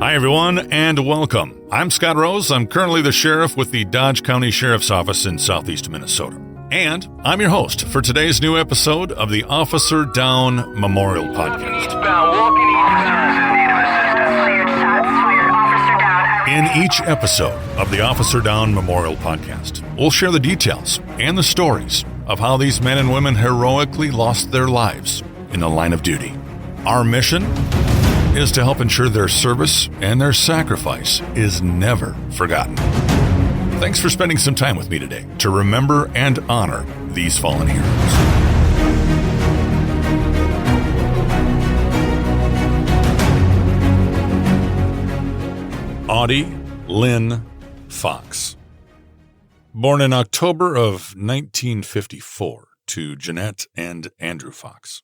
Hi, everyone, and welcome. I'm Scott Rose. I'm currently the sheriff with the Dodge County Sheriff's Office in southeast Minnesota. And I'm your host for today's new episode of the Officer Down Memorial Podcast. In each episode of the Officer Down Memorial Podcast, we'll share the details and the stories of how these men and women heroically lost their lives in the line of duty. Our mission is to help ensure their service and their sacrifice is never forgotten. Thanks for spending some time with me today to remember and honor these fallen heroes. Audie Lynn Fox. Born in October of 1954 to Jeanette and Andrew Fox.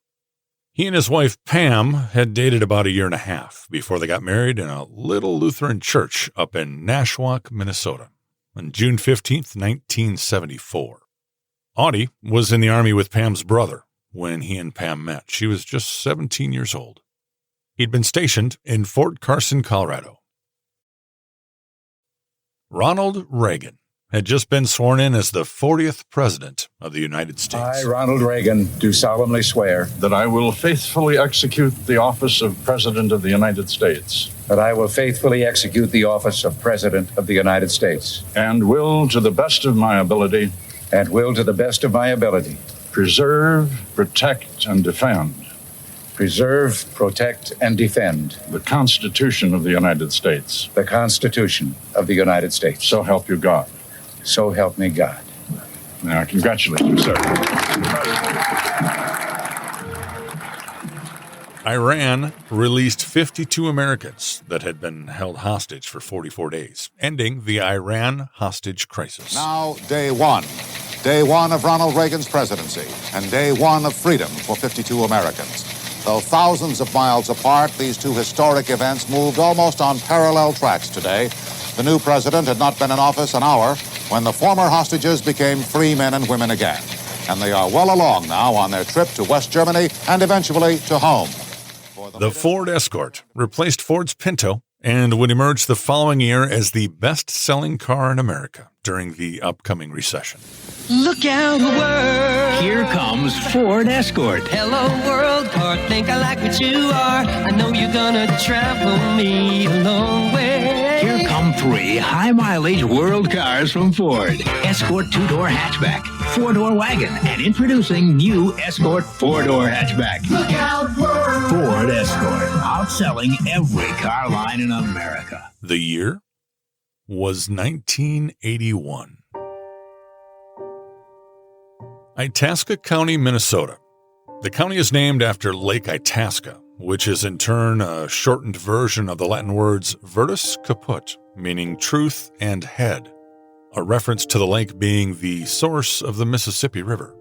He and his wife, Pam, had dated about a year and a half before they got married in a little Lutheran church up in Nashwauk, Minnesota, on June 15th, 1974. Audie was in the Army with Pam's brother when he and Pam met. She was just 17 years old. He'd been stationed in Fort Carson, Colorado. Ronald Reagan had just been sworn in as the 40th President of the United States. I, Ronald Reagan, do solemnly swear that I will faithfully execute the office of President of the United States. That I will faithfully execute the office of President of the United States. And will, to the best of my ability, preserve, protect, and defend. Preserve, protect, and defend. The Constitution of the United States. The Constitution of the United States. So help you God. So help me God. Now, congratulations, sir. Iran released 52 Americans that had been held hostage for 44 days, ending the Iran hostage crisis. Now, day one. Day one of Ronald Reagan's presidency, and day one of freedom for 52 Americans. Though thousands of miles apart, these two historic events moved almost on parallel tracks today. The new president had not been in office an hour when the former hostages became free men and women again. And they are well along now on their trip to West Germany and eventually to home. The Ford Escort replaced Ford's Pinto and would emerge the following year as the best-selling car in America during the upcoming recession. Look out, world. Here comes Ford Escort. Hello, world car. Think I like what you are. I know you're gonna travel me a long way. Here come three high-mileage world cars from Ford. Escort two-door hatchback, four-door wagon, and introducing new Escort four-door hatchback. Look out, world. Ford Escort, outselling every car line in America. The year was 1981. Itasca County, Minnesota. The county is named after Lake Itasca, which is in turn a shortened version of the Latin words Virtus Caput, meaning truth and head, a reference to the lake being the source of the Mississippi River.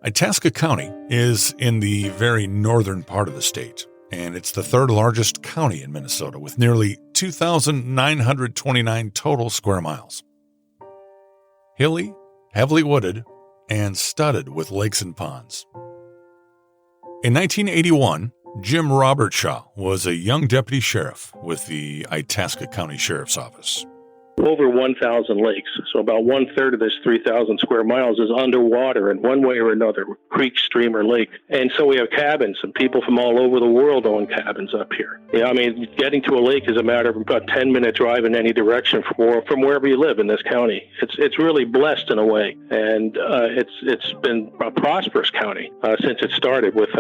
Itasca County is in the very northern part of the state, and it's the third largest county in Minnesota with nearly 2,929 total square miles. Hilly, heavily wooded, and studded with lakes and ponds. In 1981, Jim Robertshaw was a young deputy sheriff with the Itasca County Sheriff's Office. Over 1,000 lakes, so about one-third of this 3,000 square miles is underwater in one way or another, creek, stream, or lake. And so we have cabins, and people from all over the world own cabins up here. Yeah, I mean, getting to a lake is a matter of about 10-minute drive in any direction from wherever you live in this county. It's really blessed in a way, and it's been a prosperous county since it started with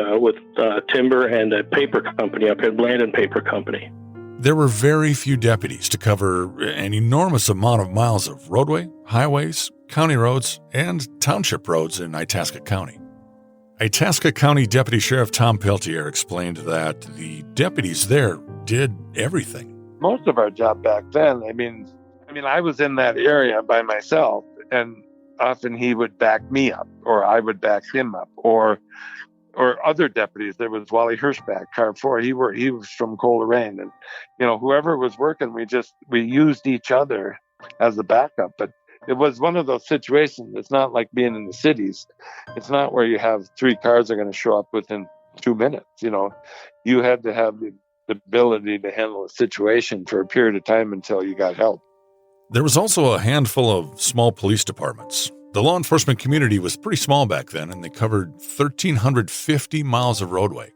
timber and a paper company up here, Land and Paper Company. There were very few deputies to cover an enormous amount of miles of roadway, highways, county roads, and township roads in Itasca County. Itasca County Deputy Sheriff Tom Peltier explained that the deputies there did everything. Most of our job back then, I mean, I was in that area by myself, and often he would back me up, or I would back him up, or other deputies. There was Wally Hirschback, Car 4. He was from Coleraine, and whoever was working, we used each other as a backup. But it was one of those situations. It's not like being in the cities. It's not where you have three cars are going to show up within 2 minutes. You had to have ability to handle a situation for a period of time until you got help. There was also a handful of small police departments. The law enforcement community was pretty small back then, and they covered 1,350 miles of roadway.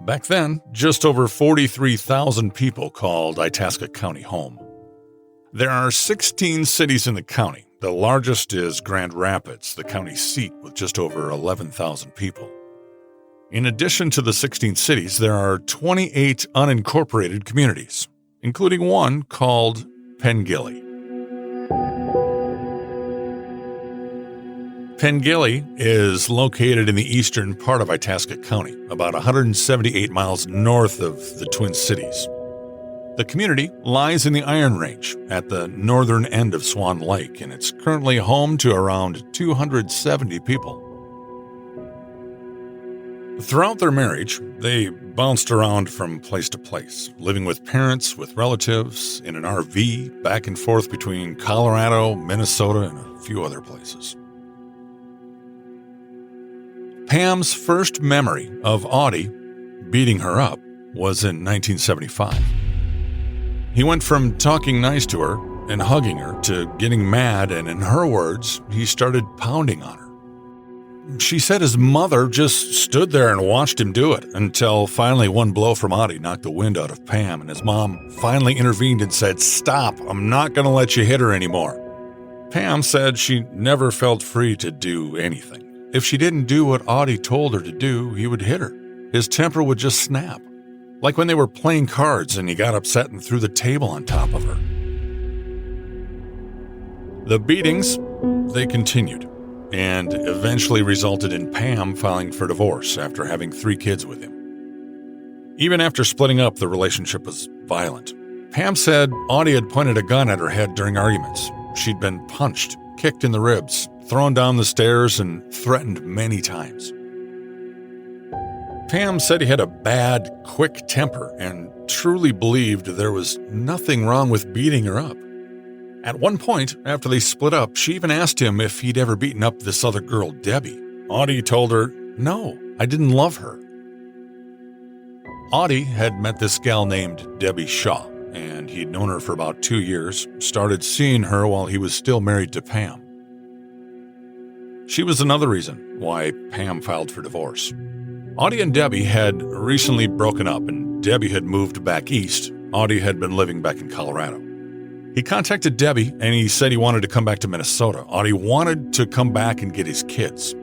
Back then, just over 43,000 people called Itasca County home. There are 16 cities in the county. The largest is Grand Rapids, the county seat, with just over 11,000 people. In addition to the 16 cities, there are 28 unincorporated communities, including one called Pengilly. Pengilly is located in the eastern part of Itasca County, about 178 miles north of the Twin Cities. The community lies in the Iron Range at the northern end of Swan Lake, and it's currently home to around 270 people. Throughout their marriage, they bounced around from place to place, living with parents, with relatives, in an RV, back and forth between Colorado, Minnesota, and a few other places. Pam's first memory of Audie beating her up was in 1975. He went from talking nice to her and hugging her to getting mad, and in her words, he started pounding on her. She said his mother just stood there and watched him do it until finally one blow from Audie knocked the wind out of Pam, and his mom finally intervened and said, "Stop, I'm not going to let you hit her anymore." Pam said she never felt free to do anything. If she didn't do what Audie told her to do, he would hit her. His temper would just snap. Like when they were playing cards and he got upset and threw the table on top of her. The beatings, they continued, and eventually resulted in Pam filing for divorce after having 3 kids with him. Even after splitting up, the relationship was violent. Pam said Audie had pointed a gun at her head during arguments. She'd been punched, kicked in the ribs, thrown down the stairs, and threatened many times. Pam said he had a bad, quick temper and truly believed there was nothing wrong with beating her up. At one point, after they split up, she even asked him if he'd ever beaten up this other girl, Debbie. Audie told her, "No, I didn't love her." Audie had met this gal named Debbie Shaw, and he'd known her for about 2 years, started seeing her while he was still married to Pam. She was another reason why Pam filed for divorce. Audie and Debbie had recently broken up, and Debbie had moved back east. Audie had been living back in Colorado. He contacted Debbie, and he said he wanted to come back to Minnesota. Audie wanted to come back and get his kids.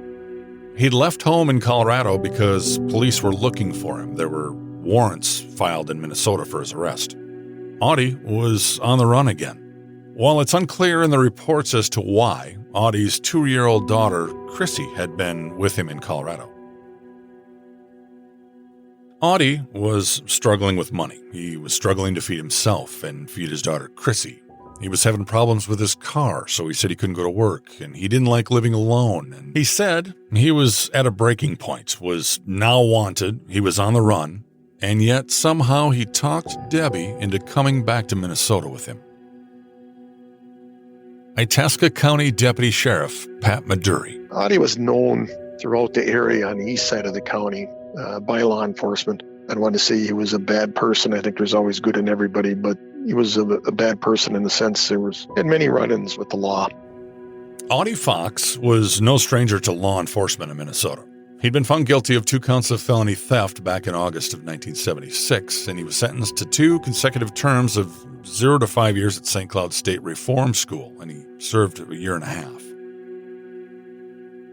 He'd left home in Colorado because police were looking for him. There were warrants filed in Minnesota for his arrest. Audie was on the run again. While it's unclear in the reports as to why, Audie's 2-year-old daughter, Chrissy, had been with him in Colorado. Audie was struggling with money. He was struggling to feed himself and feed his daughter, Chrissy. He was having problems with his car, so he said he couldn't go to work, and he didn't like living alone. And he said he was at a breaking point, was now wanted, he was on the run, and yet somehow he talked Debbie into coming back to Minnesota with him. Itasca County Deputy Sheriff Pat Maduri. Audie was known throughout the area on the east side of the county by law enforcement. I don't want to say he was a bad person. I think there's always good in everybody, but he was a bad person in the sense he had many run-ins with the law. Audie Fox was no stranger to law enforcement in Minnesota. He'd been found guilty of 2 counts of felony theft back in August of 1976, and he was sentenced to 2 consecutive terms of 0 to 5 years at St. Cloud State Reform School, and he served a 1.5 years.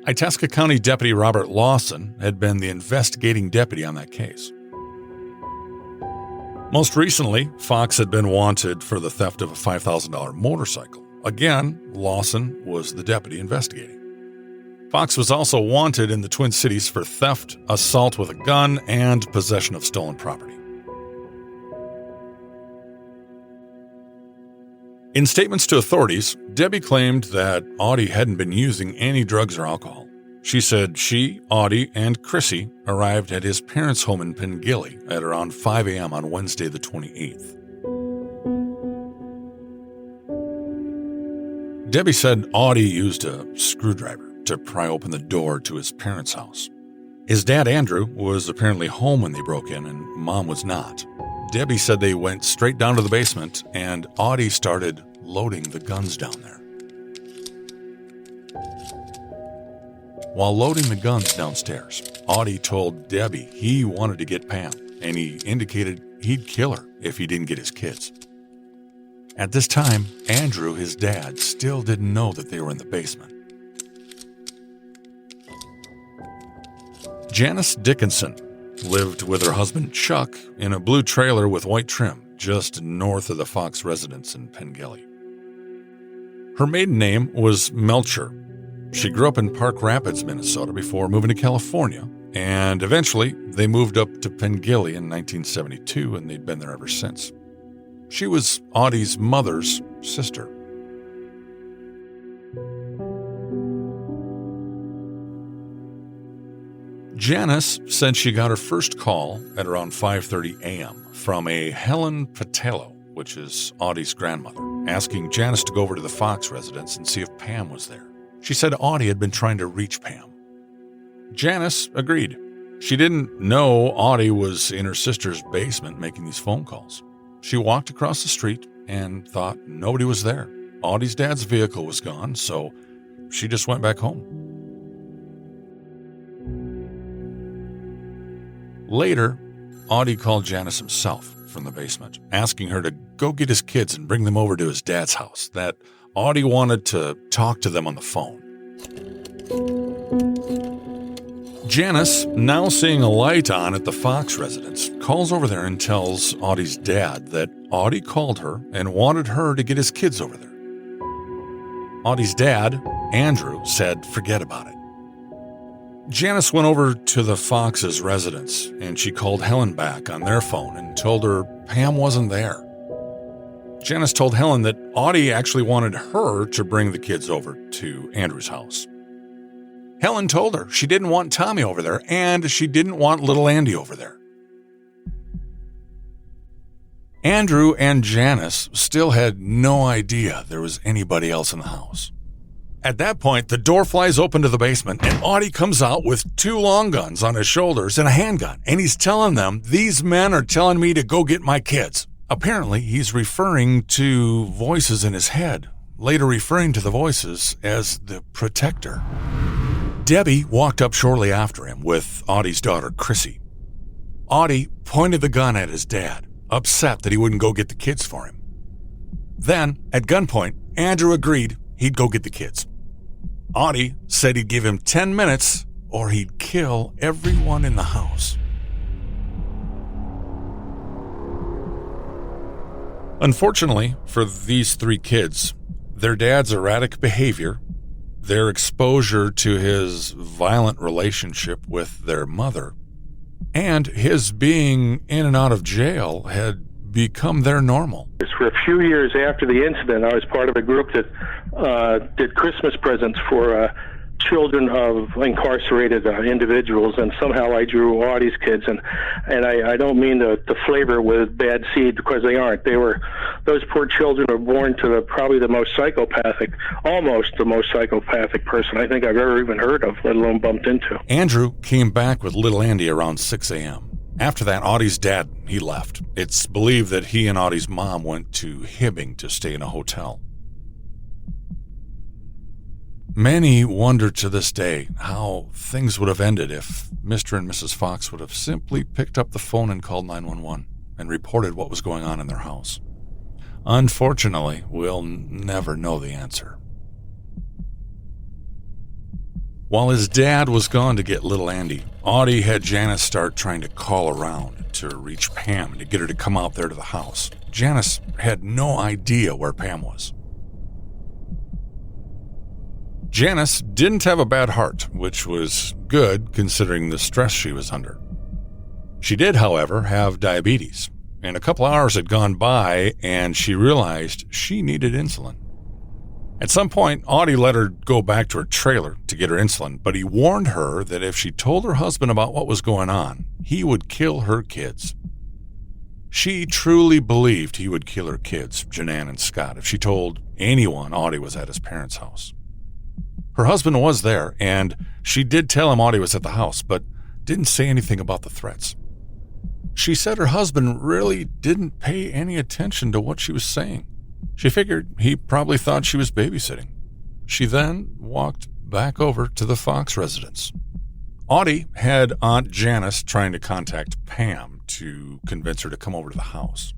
Itasca County Deputy Robert Lawson had been the investigating deputy on that case. Most recently, Fox had been wanted for the theft of a $5,000 motorcycle. Again, Lawson was the deputy investigating. Fox was also wanted in the Twin Cities for theft, assault with a gun, and possession of stolen property. In statements to authorities, Debbie claimed that Audie hadn't been using any drugs or alcohol. She said she, Audie, and Chrissy arrived at his parents' home in Pengilly at around 5 a.m. on Wednesday the 28th. Debbie said Audie used a screwdriver to pry open the door to his parents' house. His dad, Andrew, was apparently home when they broke in, and Mom was not. Debbie said they went straight down to the basement and Audie started loading the guns down there. While loading the guns downstairs, Audie told Debbie he wanted to get Pam, and he indicated he'd kill her if he didn't get his kids. At this time, Andrew, his dad, still didn't know that they were in the basement. Janice Dickinson lived with her husband Chuck in a blue trailer with white trim just north of the Fox residence in Pengelly. Her maiden name was Melcher. She grew up in Park Rapids, Minnesota before moving to California, and eventually they moved up to Pengelly in 1972, and they'd been there ever since. She was Audie's mother's sister. Janice said she got her first call at around 5:30 a.m. from a Helen Patello, which is Audie's grandmother, asking Janice to go over to the Fox residence and see if Pam was there. She said Audie had been trying to reach Pam. Janice agreed. She didn't know Audie was in her sister's basement making these phone calls. She walked across the street and thought nobody was there. Audie's dad's vehicle was gone, so she just went back home. Later, Audie called Janice himself from the basement, asking her to go get his kids and bring them over to his dad's house, that Audie wanted to talk to them on the phone. Janice, now seeing a light on at the Fox residence, calls over there and tells Audie's dad that Audie called her and wanted her to get his kids over there. Audie's dad, Andrew, said forget about it. Janice went over to the Fox's residence and she called Helen back on their phone and told her Pam wasn't there. Janice told Helen that Audie actually wanted her to bring the kids over to Andrew's house. Helen told her she didn't want Tommy over there and she didn't want little Andy over there. Andrew and Janice still had no idea there was anybody else in the house. At that point, the door flies open to the basement and Audie comes out with 2 long guns on his shoulders and a handgun, and he's telling them, "These men are telling me to go get my kids." Apparently, he's referring to voices in his head, later referring to the voices as the protector. Debbie walked up shortly after him with Audie's daughter, Chrissy. Audie pointed the gun at his dad, upset that he wouldn't go get the kids for him. Then, at gunpoint, Andrew agreed he'd go get the kids. Audie said he'd give him 10 minutes or he'd kill everyone in the house. Unfortunately for these 3 kids, their dad's erratic behavior, their exposure to his violent relationship with their mother, and his being in and out of jail had become their normal. For a few years after the incident, I was part of a group that did Christmas presents for children of incarcerated individuals, and somehow I drew Audie's kids, and I don't mean to flavor with bad seed, because they aren't. Those poor children were born to probably the most psychopathic, almost the most psychopathic person I think I've ever even heard of, let alone bumped into. Andrew came back with little Andy around 6 a.m. After that, Audie's dad, he left. It's believed that he and Audie's mom went to Hibbing to stay in a hotel. Many wonder to this day how things would have ended if Mr. and Mrs. Fox would have simply picked up the phone and called 911 and reported what was going on in their house. Unfortunately, we'll never know the answer. While his dad was gone to get little Andy, Audie had Janice start trying to call around to reach Pam and to get her to come out there to the house. Janice had no idea where Pam was. Janice didn't have a bad heart, which was good considering the stress she was under. She did, however, have diabetes, and a couple hours had gone by and she realized she needed insulin. At some point, Audie let her go back to her trailer to get her insulin, but he warned her that if she told her husband about what was going on, he would kill her kids. She truly believed he would kill her kids, Janan and Scott, if she told anyone Audie was at his parents' house. Her husband was there, and she did tell him Audie was at the house, but didn't say anything about the threats. She said her husband really didn't pay any attention to what she was saying. She figured he probably thought she was babysitting. She then walked back over to the Fox residence. Audie had Aunt Janice trying to contact Pam to convince her to come over to the house.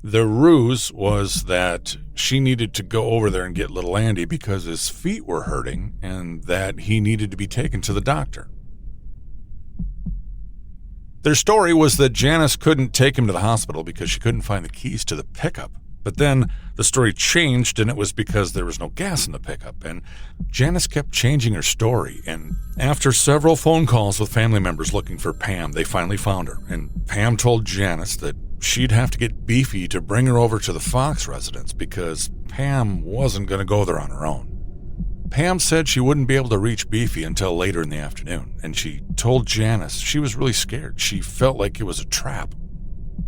The ruse was that she needed to go over there and get little Andy because his feet were hurting and that he needed to be taken to the doctor. Their story was that Janice couldn't take him to the hospital because she couldn't find the keys to the pickup. But then the story changed, and it was because there was no gas in the pickup. And Janice kept changing her story. And after several phone calls with family members looking for Pam, they finally found her. And Pam told Janice that she'd have to get Beefy to bring her over to the Fox residence because Pam wasn't going to go there on her own. Pam said she wouldn't be able to reach Beefy until later in the afternoon, and she told Janice she was really scared. She felt like it was a trap.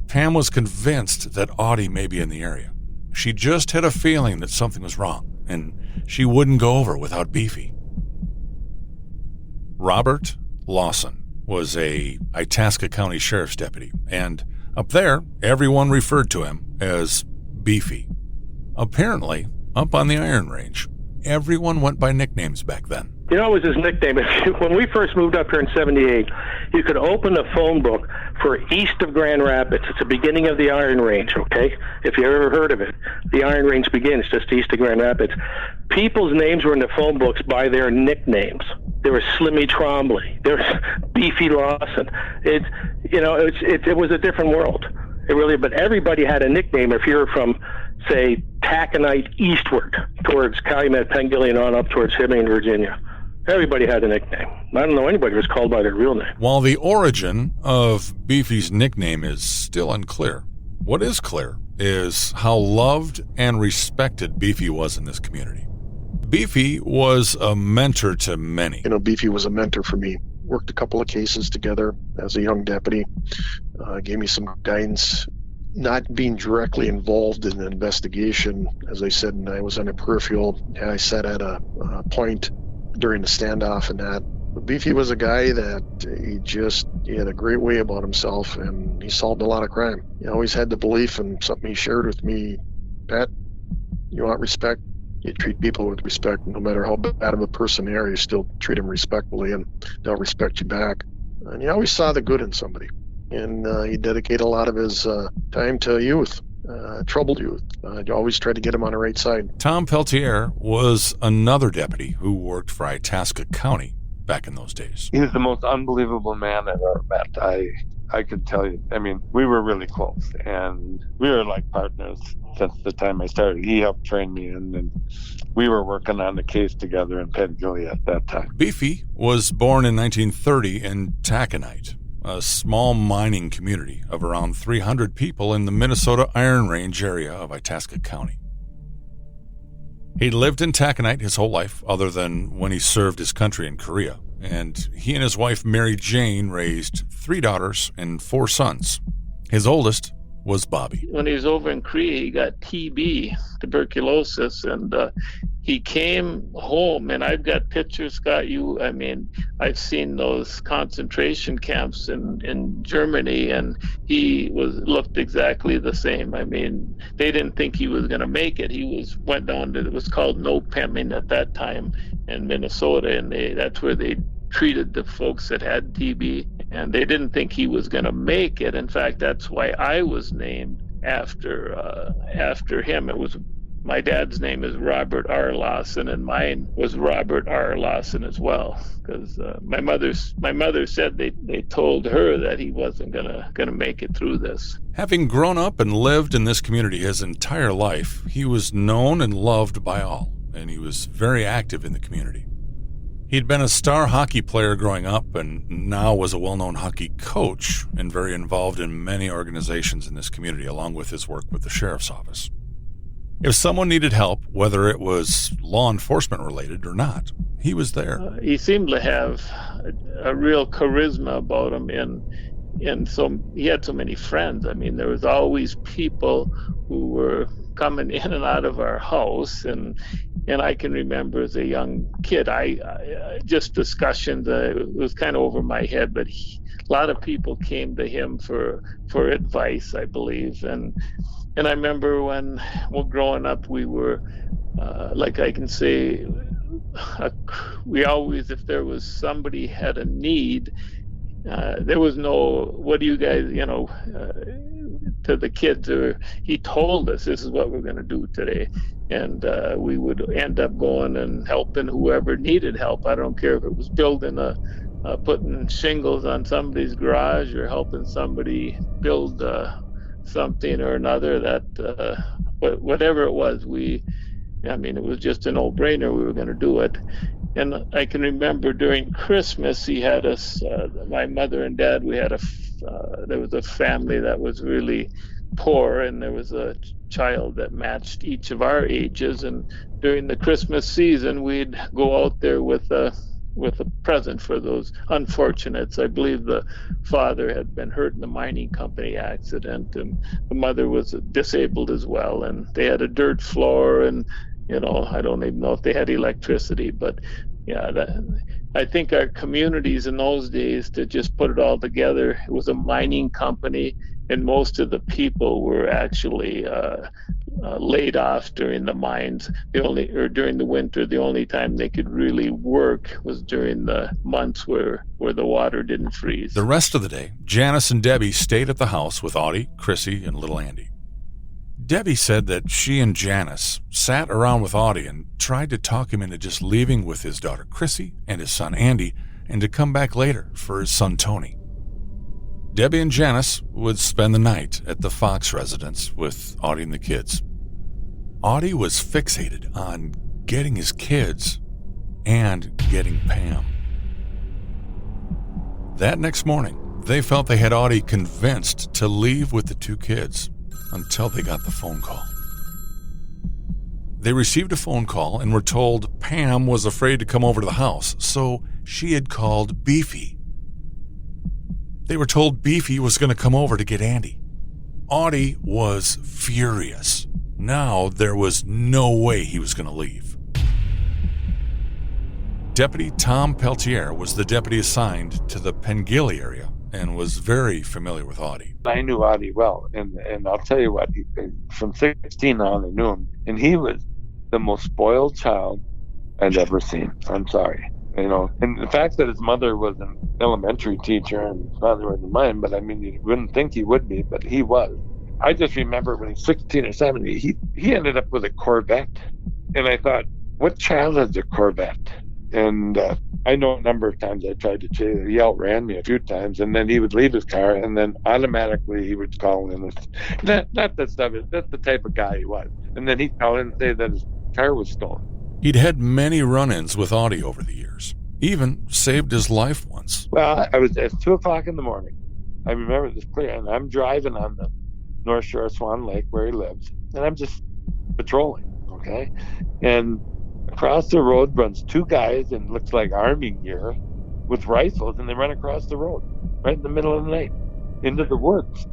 Pam was convinced that Audie may be in the area. She just had a feeling that something was wrong, and she wouldn't go over without Beefy. Robert Lawson was a Itasca County Sheriff's deputy, and up there, everyone referred to him as Beefy. Apparently, up on the Iron Range, everyone went by nicknames back then. You know, it was his nickname. When we first moved up here in 78, you could open a phone book for east of Grand Rapids. It's the beginning of the Iron Range, okay? If you ever heard of it, the Iron Range begins just east of Grand Rapids. People's names were in the phone books by their nicknames. There was Slimmy Trombley. There was Beefy Lawson. It was a different world. It really, but everybody had a nickname if you're from, say, Taconite eastward towards Calumet, Pengilly, on up towards Hibbing, Virginia. Everybody had a nickname. I don't know anybody who was called by their real name. While the origin of Beefy's nickname is still unclear, what is clear is how loved and respected Beefy was in this community. Beefy was a mentor to many. You know, Beefy was a mentor for me. Worked a couple of cases together as a young deputy. Gave me some guidance. Not being directly involved in the investigation, as I said, I was on a peripheral. I sat at a point during the standoff and that. But Beefy was a guy that he had a great way about himself, and he solved a lot of crime. He always had the belief, and something he shared with me, Pat, you want respect? You treat people with respect. No matter how bad of a person they are, you still treat them respectfully, and they'll respect you back. And he always saw the good in somebody. And he dedicated a lot of his time to youth, troubled youth. He always tried to get him on the right side. Tom Peltier was another deputy who worked for Itasca County back in those days. He was the most unbelievable man I've ever met. I could tell you. I mean, we were really close, and we were like partners since the time I started. He helped train me, and we were working on the case together in Pengilly at that time. Beefy was born in 1930 in Taconite, a small mining community of around 300 people in the Minnesota Iron Range area of Itasca County. He'd lived in Taconite his whole life, other than when he served his country in Korea, and he and his wife Mary Jane raised 3 daughters and 4 sons. His oldest was Bobby. When he was over in Korea, he got TB, tuberculosis, and he came home, and I've got pictures, Scott. I've seen those concentration camps in Germany, and he looked exactly the same. I mean, they didn't think he was going to make it. He went down to, it was called no pemming at that time in Minnesota, and that's where they treated the folks that had TB, and they didn't think he was going to make it. In fact, that's why I was named after him. It was, my dad's name is Robert R. Lawson, and mine was Robert R. Lawson as well, because my mother said they told her that he wasn't gonna make it through this. Having grown up and lived in this community his entire life, he was known and loved by all, and he was very active in the community. He'd been a star hockey player growing up and now was a well-known hockey coach and very involved in many organizations in this community, along with his work with the sheriff's office. If someone needed help, whether it was law enforcement related or not, he was there. He seemed to have a real charisma about him, and so he had so many friends. I mean, there was always people who were coming in and out of our house, and And I can remember as a young kid, I just discussions, it was kind of over my head, but a lot of people came to him for advice, I believe. And I remember when growing up, we were, like I can say, we always, if there was somebody had a need, there was no, what do you guys, to the kids, or he told us this is what we're going to do today. And we would end up going and helping whoever needed help. I don't care if it was building putting shingles on somebody's garage or helping somebody build something or another, that whatever it was, it was just a no-brainer. We were going to do it. And I can remember during Christmas, he had us, my mother and dad, there was a family that was really poor, and there was a child that matched each of our ages. And during the Christmas season, we'd go out there with a present for those unfortunates. I believe the father had been hurt in the mining company accident, and the mother was disabled as well. And they had a dirt floor, and I don't even know if they had electricity, but yeah, I think our communities in those days, to just put it all together, it was a mining company, and most of the people were actually laid off during the mines. During the winter, the only time they could really work was during the months where the water didn't freeze. The rest of the day, Janice and Debbie stayed at the house with Audie, Chrissy, and little Andy. Debbie said that she and Janice sat around with Audie and tried to talk him into just leaving with his daughter Chrissy and his son Andy, and to come back later for his son Tony. Debbie and Janice would spend the night at the Fox residence with Audie and the kids. Audie was fixated on getting his kids and getting Pam. That next morning, they felt they had Audie convinced to leave with the two kids until they got the phone call. They received a phone call and were told Pam was afraid to come over to the house, so she had called Beefy. They were told Beefy was going to come over to get Andy. Audie was furious. Now there was no way he was going to leave. Deputy Tom Peltier was the deputy assigned to the Pengilly area and was very familiar with Audie. I knew Audie well, and I'll tell you what, from 16 on, I knew him, and he was the most spoiled child I'd ever seen. I'm sorry. And the fact that his mother was an elementary teacher and his father was a mine, but you wouldn't think he would be, but he was. I just remember when he's 16 or 17, he ended up with a Corvette. And I thought, what child has a Corvette? And I know a number of times I tried to chase him. He outran me a few times, and then he would leave his car, and then automatically he would call in. Not that stuff. That's the type of guy he was. And then he'd call in and say that his car was stolen. He'd had many run-ins with Audie over the years, even saved his life once. Well, it's 2 o'clock in the morning. I remember this clear, and I'm driving on the North Shore of Swan Lake where he lives, and I'm just patrolling, okay? And across the road runs 2 guys in looks like army gear with rifles, and they run across the road right in the middle of the night into the woods.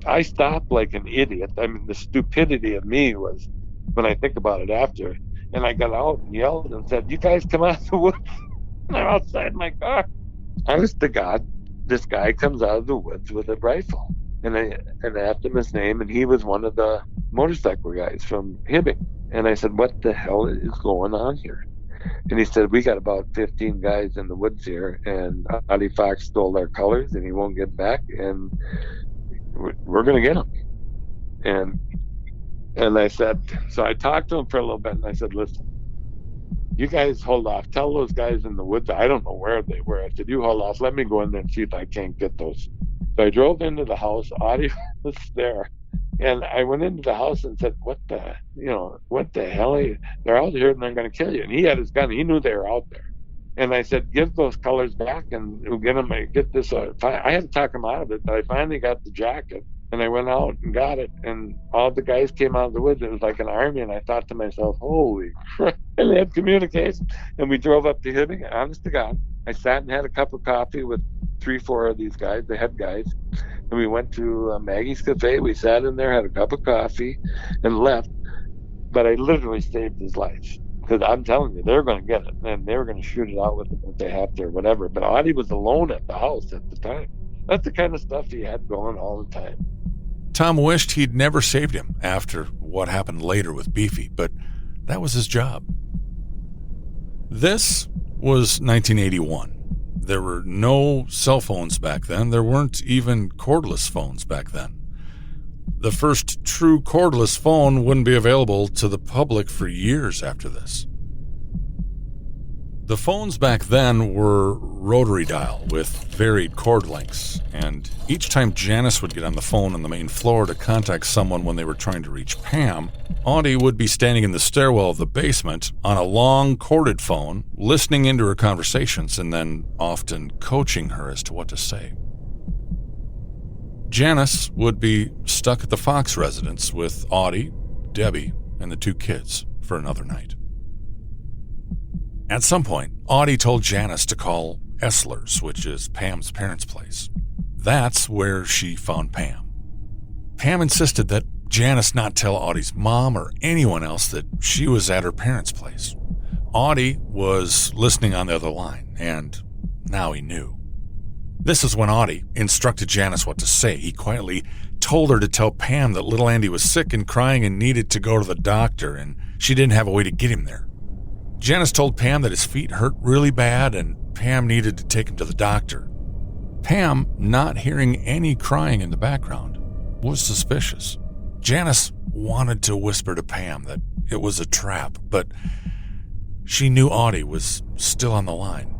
I stopped like an idiot. The stupidity of me was, when I think about it after, and I got out and yelled and said, "You guys come out of the woods." And I'm outside my car. Honest to God, this guy comes out of the woods with a rifle. And I asked him his name, and he was one of the motorcycle guys from Hibbing. And I said, "What the hell is going on here?" And he said, "We got about 15 guys in the woods here, and Audie Fox stole their colors, and he won't get back, and we're going to get him." And I said, so I talked to him for a little bit, and I said, "Listen, you guys hold off. Tell those guys in the woods, I don't know where they were." I said, "You hold off. Let me go in there and see if I can't get those." So I drove into the house. Audie was there. And I went into the house and said, what the hell? They're out here and they're going to kill you. And he had his gun. He knew they were out there. And I said, "Give those colors back and we'll get them. Get this." I had to talk him out of it, but I finally got the jacket. And I went out and got it, and all the guys came out of the woods. It was like an army, and I thought to myself, holy crap. And they had communication. And we drove up to Hibbing, honest to God. I sat and had a cup of coffee with 3-4 of these guys, the head guys. And we went to Maggie's Cafe. We sat in there, had a cup of coffee, and left. But I literally saved his life. Because I'm telling you, they're going to get it, and they're going to shoot it out with what they have to or whatever. But Audie was alone at the house at the time. That's the kind of stuff he had going all the time. Tom wished he'd never saved him after what happened later with Beefy, but that was his job. This was 1981. There were no cell phones back then. There weren't even cordless phones back then. The first true cordless phone wouldn't be available to the public for years after this. The phones back then were rotary dial with varied cord lengths, and each time Janice would get on the phone on the main floor to contact someone when they were trying to reach Pam, Audie would be standing in the stairwell of the basement on a long corded phone, listening into her conversations and then often coaching her as to what to say. Janice would be stuck at the Fox residence with Audie, Debbie, and the 2 kids for another night. At some point, Audie told Janice to call Essler's, which is Pam's parents' place. That's where she found Pam. Pam insisted that Janice not tell Audie's mom or anyone else that she was at her parents' place. Audie was listening on the other line, and now he knew. This is when Audie instructed Janice what to say. He quietly told her to tell Pam that little Andy was sick and crying and needed to go to the doctor, and she didn't have a way to get him there. Janice told Pam that his feet hurt really bad and Pam needed to take him to the doctor. Pam, not hearing any crying in the background, was suspicious. Janice wanted to whisper to Pam that it was a trap, but she knew Audie was still on the line,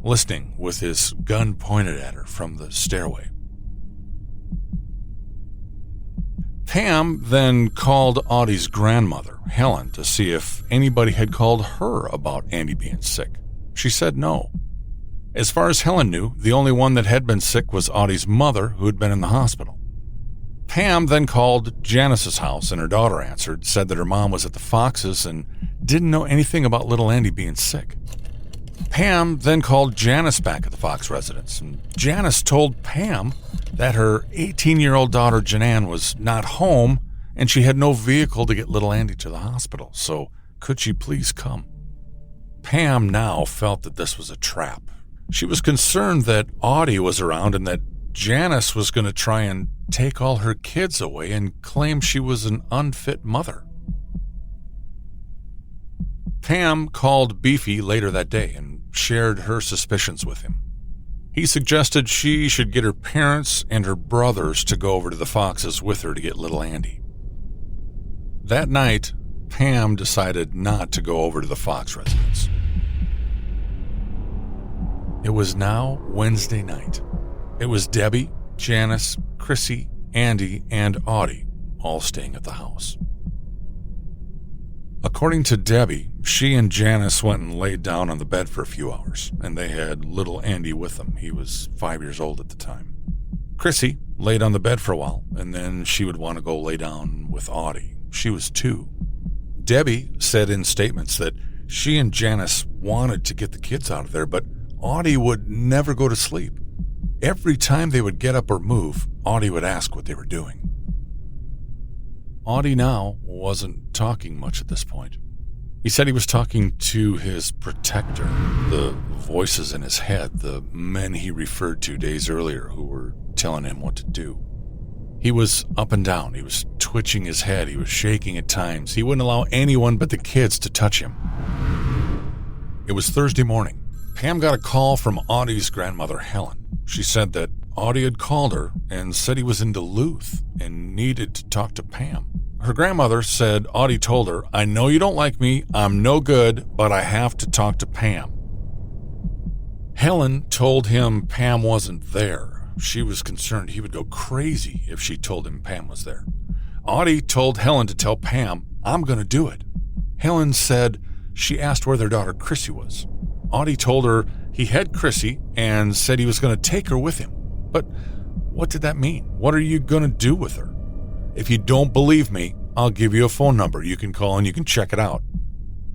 listening with his gun pointed at her from the stairway. Pam then called Audie's grandmother, Helen, to see if anybody had called her about Andy being sick. She said no. As far as Helen knew, the only one that had been sick was Audie's mother, who had been in the hospital. Pam then called Janice's house, and her daughter answered, said that her mom was at the Foxes and didn't know anything about little Andy being sick. Pam then called Janice back at the Fox residence, and Janice told Pam that her 18-year-old daughter Janan was not home and she had no vehicle to get little Andy to the hospital, so could she please come? Pam now felt that this was a trap. She was concerned that Audie was around and that Janice was going to try and take all her kids away and claim she was an unfit mother. Pam called Beefy later that day and shared her suspicions with him. He suggested she should get her parents and her brothers to go over to the Foxes with her to get little Andy. That night, Pam decided not to go over to the Fox residence. It was now Wednesday night. It was Debbie, Janice, Chrissy, Andy, and Audie all staying at the house. According to Debbie, she and Janice went and laid down on the bed for a few hours, and they had little Andy with them. He was 5 years old at the time. Chrissy laid on the bed for a while, and then she would want to go lay down with Audie. She was 2. Debbie said in statements that she and Janice wanted to get the kids out of there, but Audie would never go to sleep. Every time they would get up or move, Audie would ask what they were doing. Audie now wasn't talking much at this point. He said he was talking to his protector, the voices in his head, the men he referred to days earlier who were telling him what to do. He was up and down. He was twitching his head. He was shaking at times. He wouldn't allow anyone but the kids to touch him. It was Thursday morning. Pam got a call from Audie's grandmother, Helen. She said that Audie had called her and said he was in Duluth and needed to talk to Pam. Her grandmother said Audie told her, "I know you don't like me, I'm no good, but I have to talk to Pam." Helen told him Pam wasn't there. She was concerned he would go crazy if she told him Pam was there. Audie told Helen to tell Pam, "I'm going to do it." Helen said she asked where their daughter Chrissy was. Audie told her he had Chrissy and said he was going to take her with him. But what did that mean? What are you going to do with her? If you don't believe me, I'll give you a phone number. You can call and you can check it out.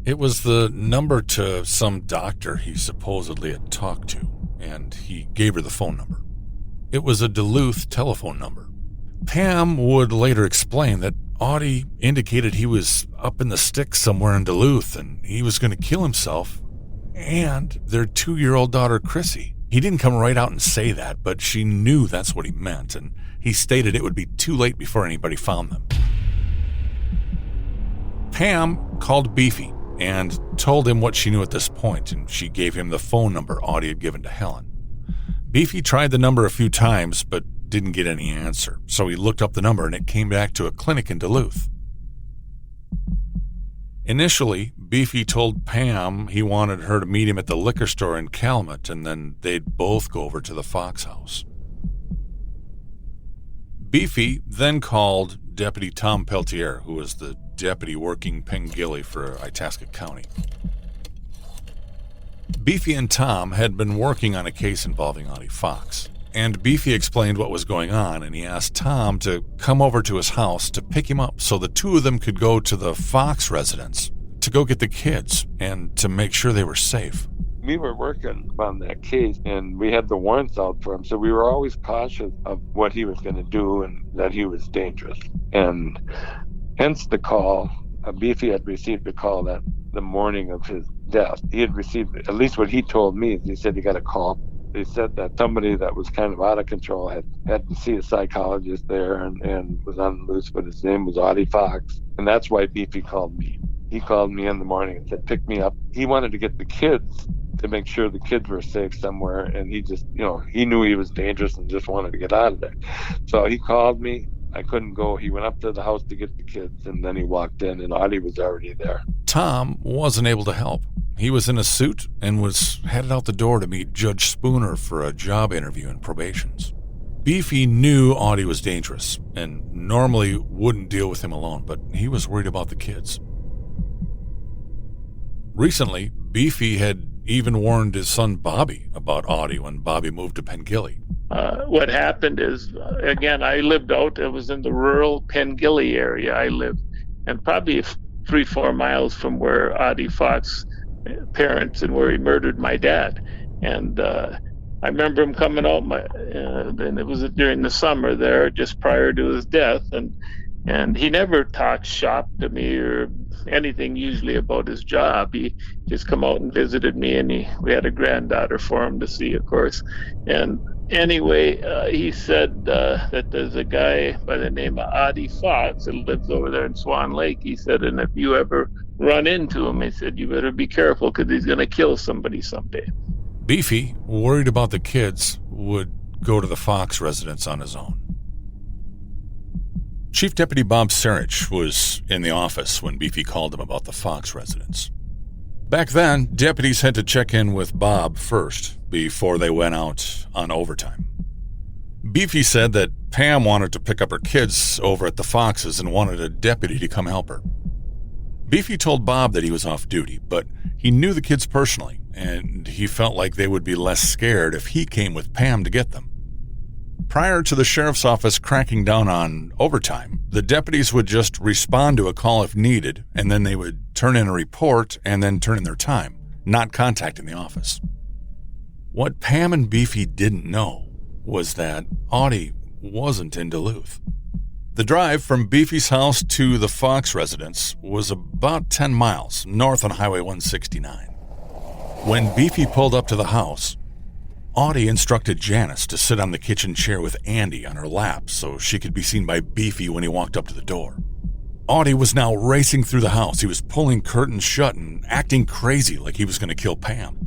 It was the number to some doctor he supposedly had talked to, and he gave her the phone number. It was a Duluth telephone number. Pam would later explain that Audie indicated he was up in the sticks somewhere in Duluth and he was going to kill himself and their 2-year-old daughter, Chrissy. He didn't come right out and say that, but she knew that's what he meant, and he stated it would be too late before anybody found them. Pam called Beefy and told him what she knew at this point, and she gave him the phone number Audie had given to Helen. Beefy tried the number a few times, but didn't get any answer, so he looked up the number and it came back to a clinic in Duluth. Initially, Beefy told Pam he wanted her to meet him at the liquor store in Calumet, and then they'd both go over to the Fox house. Beefy then called Deputy Tom Peltier, who was the deputy working Pengilly for Itasca County. Beefy and Tom had been working on a case involving Audie Fox, and Beefy explained what was going on, and he asked Tom to come over to his house to pick him up so the two of them could go to the Fox residence to go get the kids and to make sure they were safe. We were working on that case, and we had the warrants out for him, so we were always cautious of what he was going to do and that he was dangerous. And hence the call. Beefy had received a call that the morning of his death. He had received, at least what he told me, he said he got a call. They said that somebody that was kind of out of control had to see a psychologist there and was on the loose, but his name was Audie Fox. And that's why Beefy called me. He called me in the morning and said, pick me up. He wanted to get the kids to make sure the kids were safe somewhere. And he just, he knew he was dangerous and just wanted to get out of there. So he called me. I couldn't go. He went up to the house to get the kids, and then he walked in, and Audie was already there. Tom wasn't able to help. He was in a suit and was headed out the door to meet Judge Spooner for a job interview and probations. Beefy knew Audie was dangerous and normally wouldn't deal with him alone, but he was worried about the kids. Recently, Beefy had even warned his son Bobby about Audie when Bobby moved to Pengilly. What happened is, again, I lived out, it was in the rural Pengilly area I lived, and probably 3-4 miles from where Audie Fox parents and where he murdered my dad. And I remember him coming out, and it was during the summer there, just prior to his death, and he never talked shop to me or anything usually about his job. He just come out and visited me, and we had a granddaughter for him to see, of course. And anyway, he said that there's a guy by the name of Audie Fox that lives over there in Swan Lake. He said, and if you ever run into him, he said, you better be careful because he's going to kill somebody someday. Beefy, worried about the kids, would go to the Fox residence on his own. Chief Deputy Bob Sarich was in the office when Beefy called him about the Fox residence. Back then, deputies had to check in with Bob first before they went out on overtime. Beefy said that Pam wanted to pick up her kids over at the Foxes and wanted a deputy to come help her. Beefy told Bob that he was off duty, but he knew the kids personally, and he felt like they would be less scared if he came with Pam to get them. Prior to the sheriff's office cracking down on overtime, the deputies would just respond to a call if needed, and then they would turn in a report and then turn in their time, not contacting the office. What Pam and Beefy didn't know was that Audie wasn't in Duluth. The drive from Beefy's house to the Fox residence was about 10 miles north on Highway 169. When Beefy pulled up to the house, Audie instructed Janice to sit on the kitchen chair with Andy on her lap so she could be seen by Beefy when he walked up to the door. Audie was now racing through the house. He was pulling curtains shut and acting crazy like he was going to kill Pam.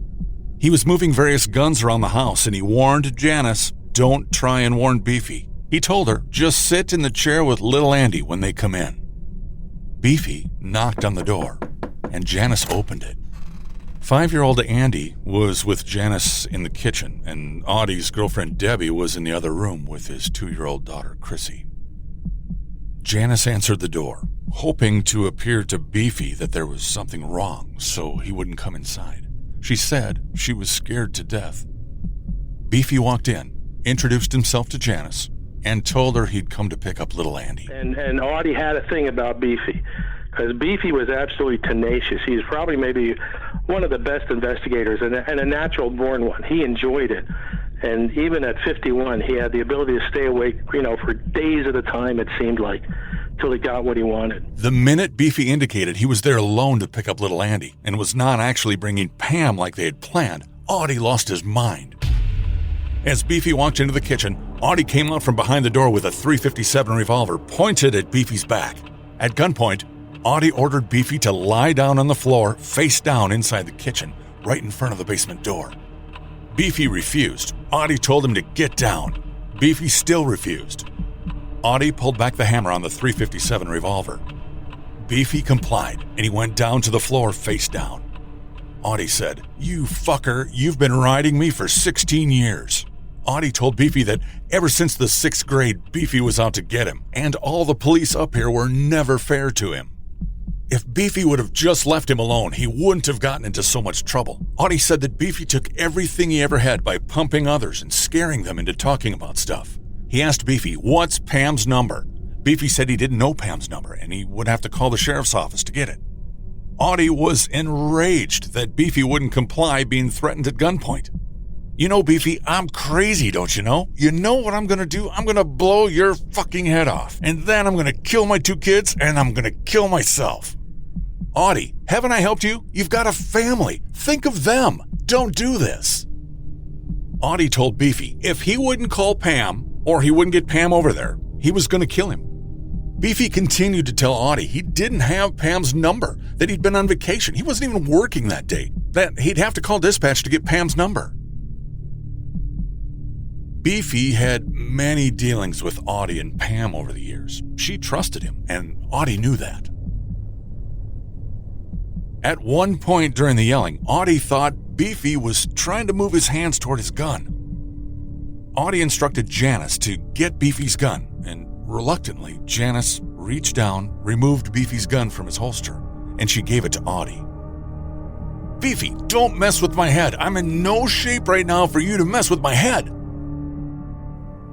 He was moving various guns around the house, and he warned Janice, don't try and warn Beefy. He told her, just sit in the chair with little Andy when they come in. Beefy knocked on the door, and Janice opened it. 5-year-old Andy was with Janice in the kitchen, and Audie's girlfriend Debbie was in the other room with his 2-year-old daughter, Chrissy. Janice answered the door, hoping to appear to Beefy that there was something wrong so he wouldn't come inside. She said she was scared to death. Beefy walked in, introduced himself to Janice, and told her he'd come to pick up little Andy. And Audie had a thing about Beefy, because Beefy was absolutely tenacious. He's probably maybe one of the best investigators and a natural-born one. He enjoyed it. And even at 51, he had the ability to stay awake, for days at a time, it seemed like, till he got what he wanted. The minute Beefy indicated he was there alone to pick up little Andy and was not actually bringing Pam like they had planned, Audie lost his mind. As Beefy walked into the kitchen, Audie came out from behind the door with a .357 revolver pointed at Beefy's back. At gunpoint, Audie ordered Beefy to lie down on the floor, face down inside the kitchen, right in front of the basement door. Beefy refused. Audie told him to get down. Beefy still refused. Audie pulled back the hammer on the .357 revolver. Beefy complied, and he went down to the floor face down. Audie said, "You fucker, you've been riding me for 16 years. Audie told Beefy that ever since the 6th grade, Beefy was out to get him, and all the police up here were never fair to him. If Beefy would have just left him alone, he wouldn't have gotten into so much trouble. Audie said that Beefy took everything he ever had by pumping others and scaring them into talking about stuff. He asked Beefy, "What's Pam's number?" Beefy said he didn't know Pam's number and he would have to call the sheriff's office to get it. Audie was enraged that Beefy wouldn't comply, being threatened at gunpoint. "You know, Beefy, I'm crazy, don't you know? You know what I'm gonna do? I'm gonna blow your fucking head off. And then I'm gonna kill my 2 kids and I'm gonna kill myself." "Audie, haven't I helped you? You've got a family. Think of them. Don't do this." Audie told Beefy if he wouldn't call Pam or he wouldn't get Pam over there, he was gonna kill him. Beefy continued to tell Audie he didn't have Pam's number, that he'd been on vacation. He wasn't even working that day, that he'd have to call dispatch to get Pam's number. Beefy had many dealings with Audie and Pam over the years. She trusted him, and Audie knew that. At one point during the yelling, Audie thought Beefy was trying to move his hands toward his gun. Audie instructed Janice to get Beefy's gun, and reluctantly, Janice reached down, removed Beefy's gun from his holster, and she gave it to Audie. "Beefy, don't mess with my head. I'm in no shape right now for you to mess with my head."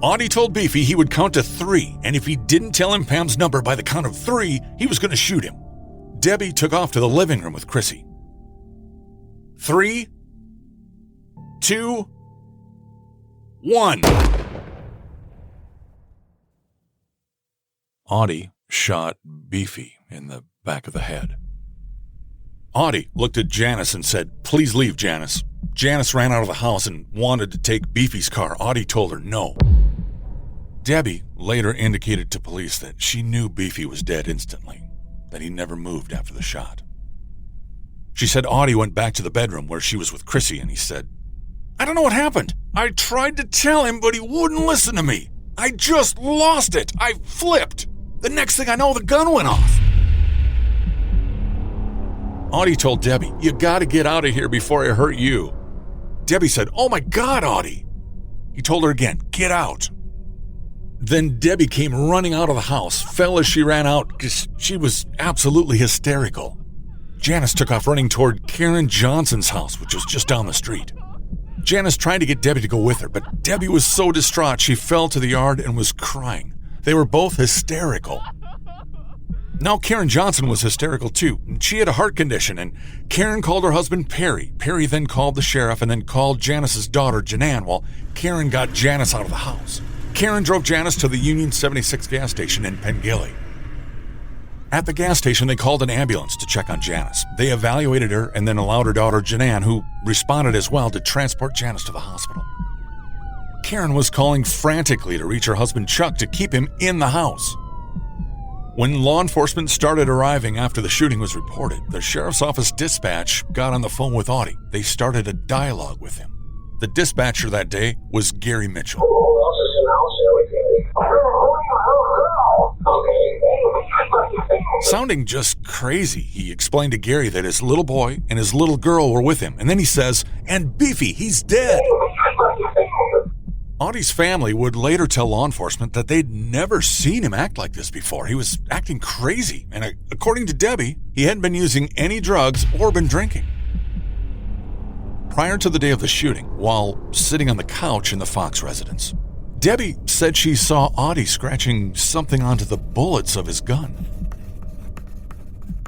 Audie told Beefy he would count to 3, and if he didn't tell him Pam's number by the count of 3, he was going to shoot him. Debbie took off to the living room with Chrissy. 3, 2, 1. Audie shot Beefy in the back of the head. Audie looked at Janice and said, "Please leave, Janice." Janice ran out of the house and wanted to take Beefy's car. Audie told her no. Debbie later indicated to police that she knew Beefy was dead instantly, that he never moved after the shot. She said Audie went back to the bedroom where she was with Chrissy and he said, "I don't know what happened. I tried to tell him, but he wouldn't listen to me. I just lost it. I flipped. The next thing I know, the gun went off." Audie told Debbie, "You gotta get out of here before I hurt you." Debbie said, "Oh my God, Audie." He told her again, "Get out." Then Debbie came running out of the house, fell as she ran out because she was absolutely hysterical. Janice took off running toward Karen Johnson's house, which was just down the street. Janice tried to get Debbie to go with her, but Debbie was so distraught she fell to the yard and was crying. They were both hysterical. Now Karen Johnson was hysterical too. She had a heart condition, and Karen called her husband Perry. Perry then called the sheriff and then called Janice's daughter Janan while Karen got Janice out of the house. Karen drove Janice to the Union 76 gas station in Pengilly. At the gas station, they called an ambulance to check on Janice. They evaluated her and then allowed her daughter Janan, who responded as well, to transport Janice to the hospital. Karen was calling frantically to reach her husband Chuck to keep him in the house. When law enforcement started arriving after the shooting was reported, the sheriff's office dispatch got on the phone with Audie. They started a dialogue with him. The dispatcher that day was Gary Mitchell. Sounding just crazy, he explained to Gary that his little boy and his little girl were with him, and then he says, "And Beefy, he's dead." Audie's family would later tell law enforcement that they'd never seen him act like this before. He was acting crazy, and according to Debbie, he hadn't been using any drugs or been drinking. Prior to the day of the shooting, while sitting on the couch in the Fox residence, Debbie said she saw Audie scratching something onto the bullets of his gun.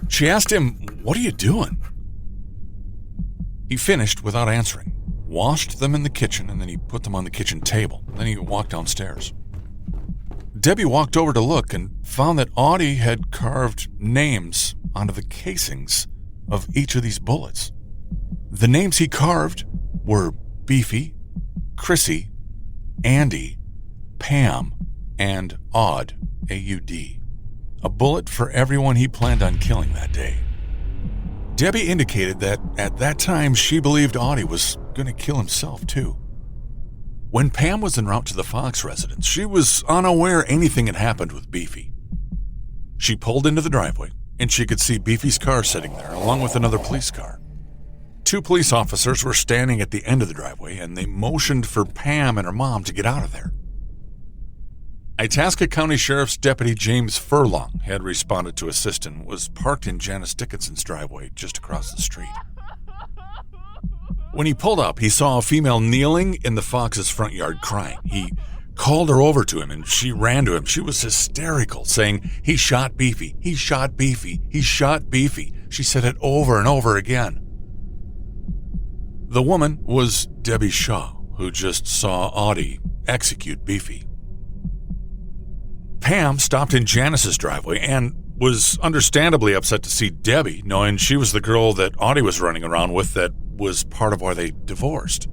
She asked him, "What are you doing?" He finished without answering, washed them in the kitchen, and then he put them on the kitchen table. Then he walked downstairs. Debbie walked over to look and found that Audie had carved names onto the casings of each of these bullets. The names he carved were Beefy, Chrissy, Andy, Pam, and Aud, A-U-D. A bullet for everyone he planned on killing that day. Debbie indicated that at that time she believed Audie was going to kill himself too. When Pam was en route to the Fox residence, she was unaware anything had happened with Beefy. She pulled into the driveway, and she could see Beefy's car sitting there, along with another police car. 2 police officers were standing at the end of the driveway, and they motioned for Pam and her mom to get out of there. Itasca County Sheriff's Deputy James Furlong had responded to assist and was parked in Janice Dickinson's driveway just across the street. When he pulled up, he saw a female kneeling in the Fox's front yard crying. He called her over to him and she ran to him. She was hysterical, saying, "He shot Beefy, he shot Beefy, he shot Beefy." She said it over and over again. The woman was Debbie Shaw, who just saw Audie execute Beefy. Pam stopped in Janice's driveway and was understandably upset to see Debbie, knowing she was the girl that Audie was running around with that was part of why they divorced.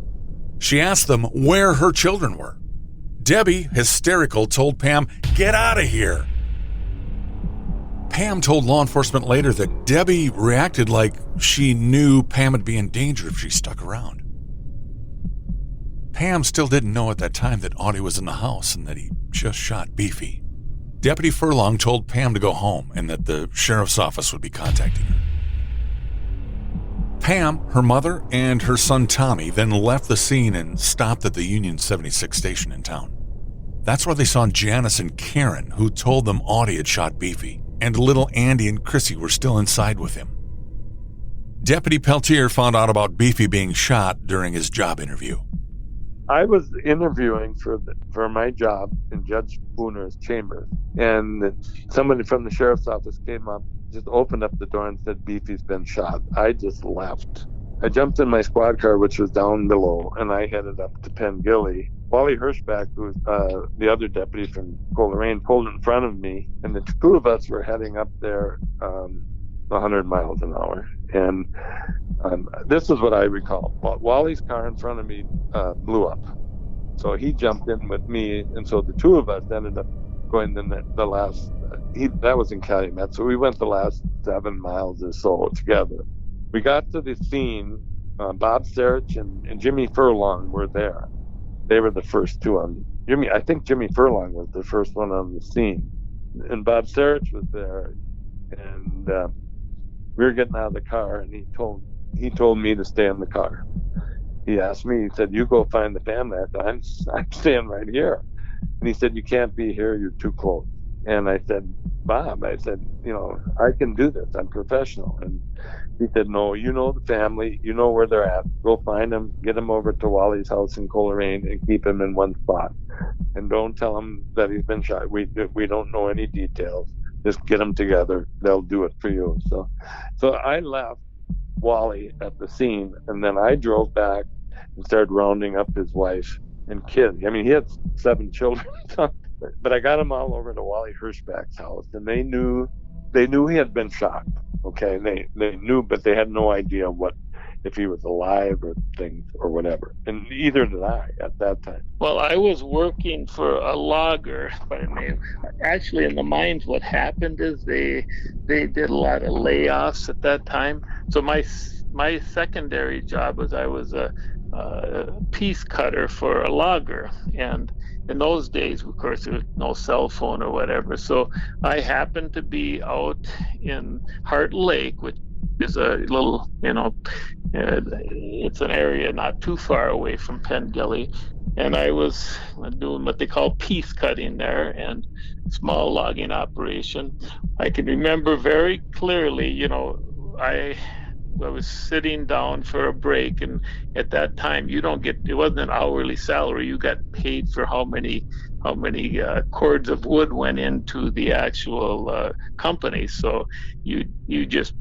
She asked them where her children were. Debbie, hysterical, told Pam, "Get out of here." Pam told law enforcement later that Debbie reacted like she knew Pam would be in danger if she stuck around. Pam still didn't know at that time that Audie was in the house and that he just shot Beefy. Deputy Furlong told Pam to go home and that the sheriff's office would be contacting her. Pam, her mother, and her son Tommy then left the scene and stopped at the Union 76 station in town. That's where they saw Janice and Karen, who told them Audie had shot Beefy, and little Andy and Chrissy were still inside with him. Deputy Peltier found out about Beefy being shot during his job interview. I was interviewing for my job in Judge Spooner's chambers, and somebody from the sheriff's office came up, just opened up the door and said, "Beefy's been shot." I just left. I jumped in my squad car, which was down below, and I headed up to Pengilly. Wally Hirschback, who's the other deputy from Coleraine, pulled in front of me, and the 2 of us were heading up there 100 miles an hour. And this is what I recall. Wally's car in front of me blew up. So he jumped in with me, and so the 2 of us ended up going the last, that was in Calumet, so we went the last 7 miles or so together. We got to the scene, Bob Sarich and Jimmy Furlong were there. They were the first 2 on, I think Jimmy Furlong was the first one on the scene. And Bob Sarich was there, and we were getting out of the car, and he told me to stay in the car. He asked me, he said, "You go find the family." I said, I'm staying right here. And he said, "You can't be here, you're too close." And I said, "Bob," I said, "I can do this, I'm professional." And he said, "No, you know the family, you know where they're at. Go find them, get them over to Wally's house in Coleraine and keep him in one spot. And don't tell him that he's been shot. We don't know any details. Just get them together. They'll do it for you." So I left Wally at the scene, and then I drove back and started rounding up his wife and kids. He had 7 children, but I got them all over to Wally Hirschback's house, and they knew he had been shot. Okay, they knew, but they had no idea if he was alive or things or whatever, and either did I at that time. Well, I was working for a logger by the name. Actually, in the mines, what happened is they did a lot of layoffs at that time. So my secondary job was I was a piece cutter for a logger, and in those days, of course, there was no cell phone or whatever. So I happened to be out in Heart Lake, which is a little, it's an area not too far away from Pengilly, and I was doing what they call piece cutting there and small logging operation. I can remember very clearly, I was sitting down for a break, and at that time it wasn't an hourly salary. You got paid for how many cords of wood went into the actual company. So you just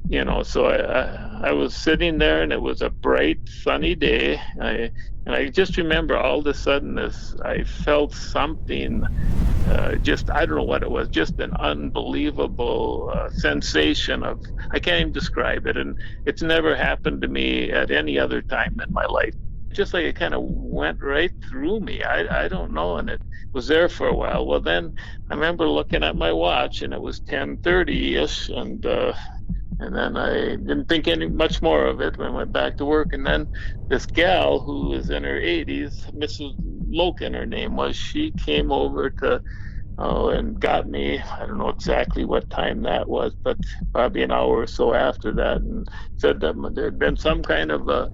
so I was sitting there, and it was a bright sunny day. I just remember all of a sudden I felt something just, I don't know what it was, just an unbelievable sensation of, I can't even describe it. And it's never happened to me at any other time in my life. Just like it kind of went right through me. I don't know. And it was there for a while. Well, then I remember looking at my watch and it was 10:30-ish. And then I didn't think much more of it when I went back to work. And then this gal who was in her 80s, Mrs. Loken, her name was, she came over to and got me. I don't know exactly what time that was, but probably an hour or so after that, and said that there had been some kind of a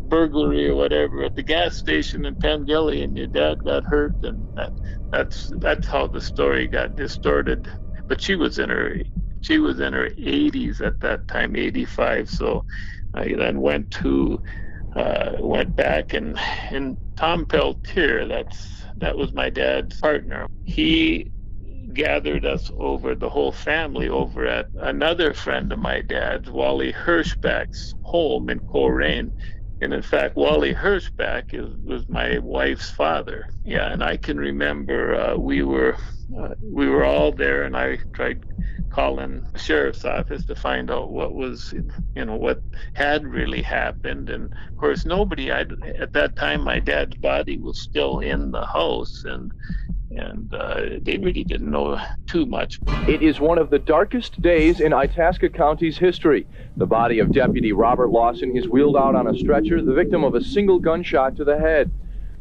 burglary or whatever at the gas station in Pengilly, and your dad got hurt, and that's how the story got distorted. But she was in her 80s at that time, 85. So I then went back and Tom Peltier, that was my dad's partner. He gathered us over, the whole family, over at another friend of my dad's, Wally Hirschbach's home in Coleraine. And in fact, Wally Hirschbach was my wife's father. Yeah, and I can remember we were all there, and I tried calling the sheriff's office to find out what had really happened. And of course, nobody. At that time, my dad's body was still in the house, and they really didn't know too much. It is one of the darkest days in Itasca County's history. The body of Deputy Robert Lawson is wheeled out on a stretcher, the victim of a single gunshot to the head.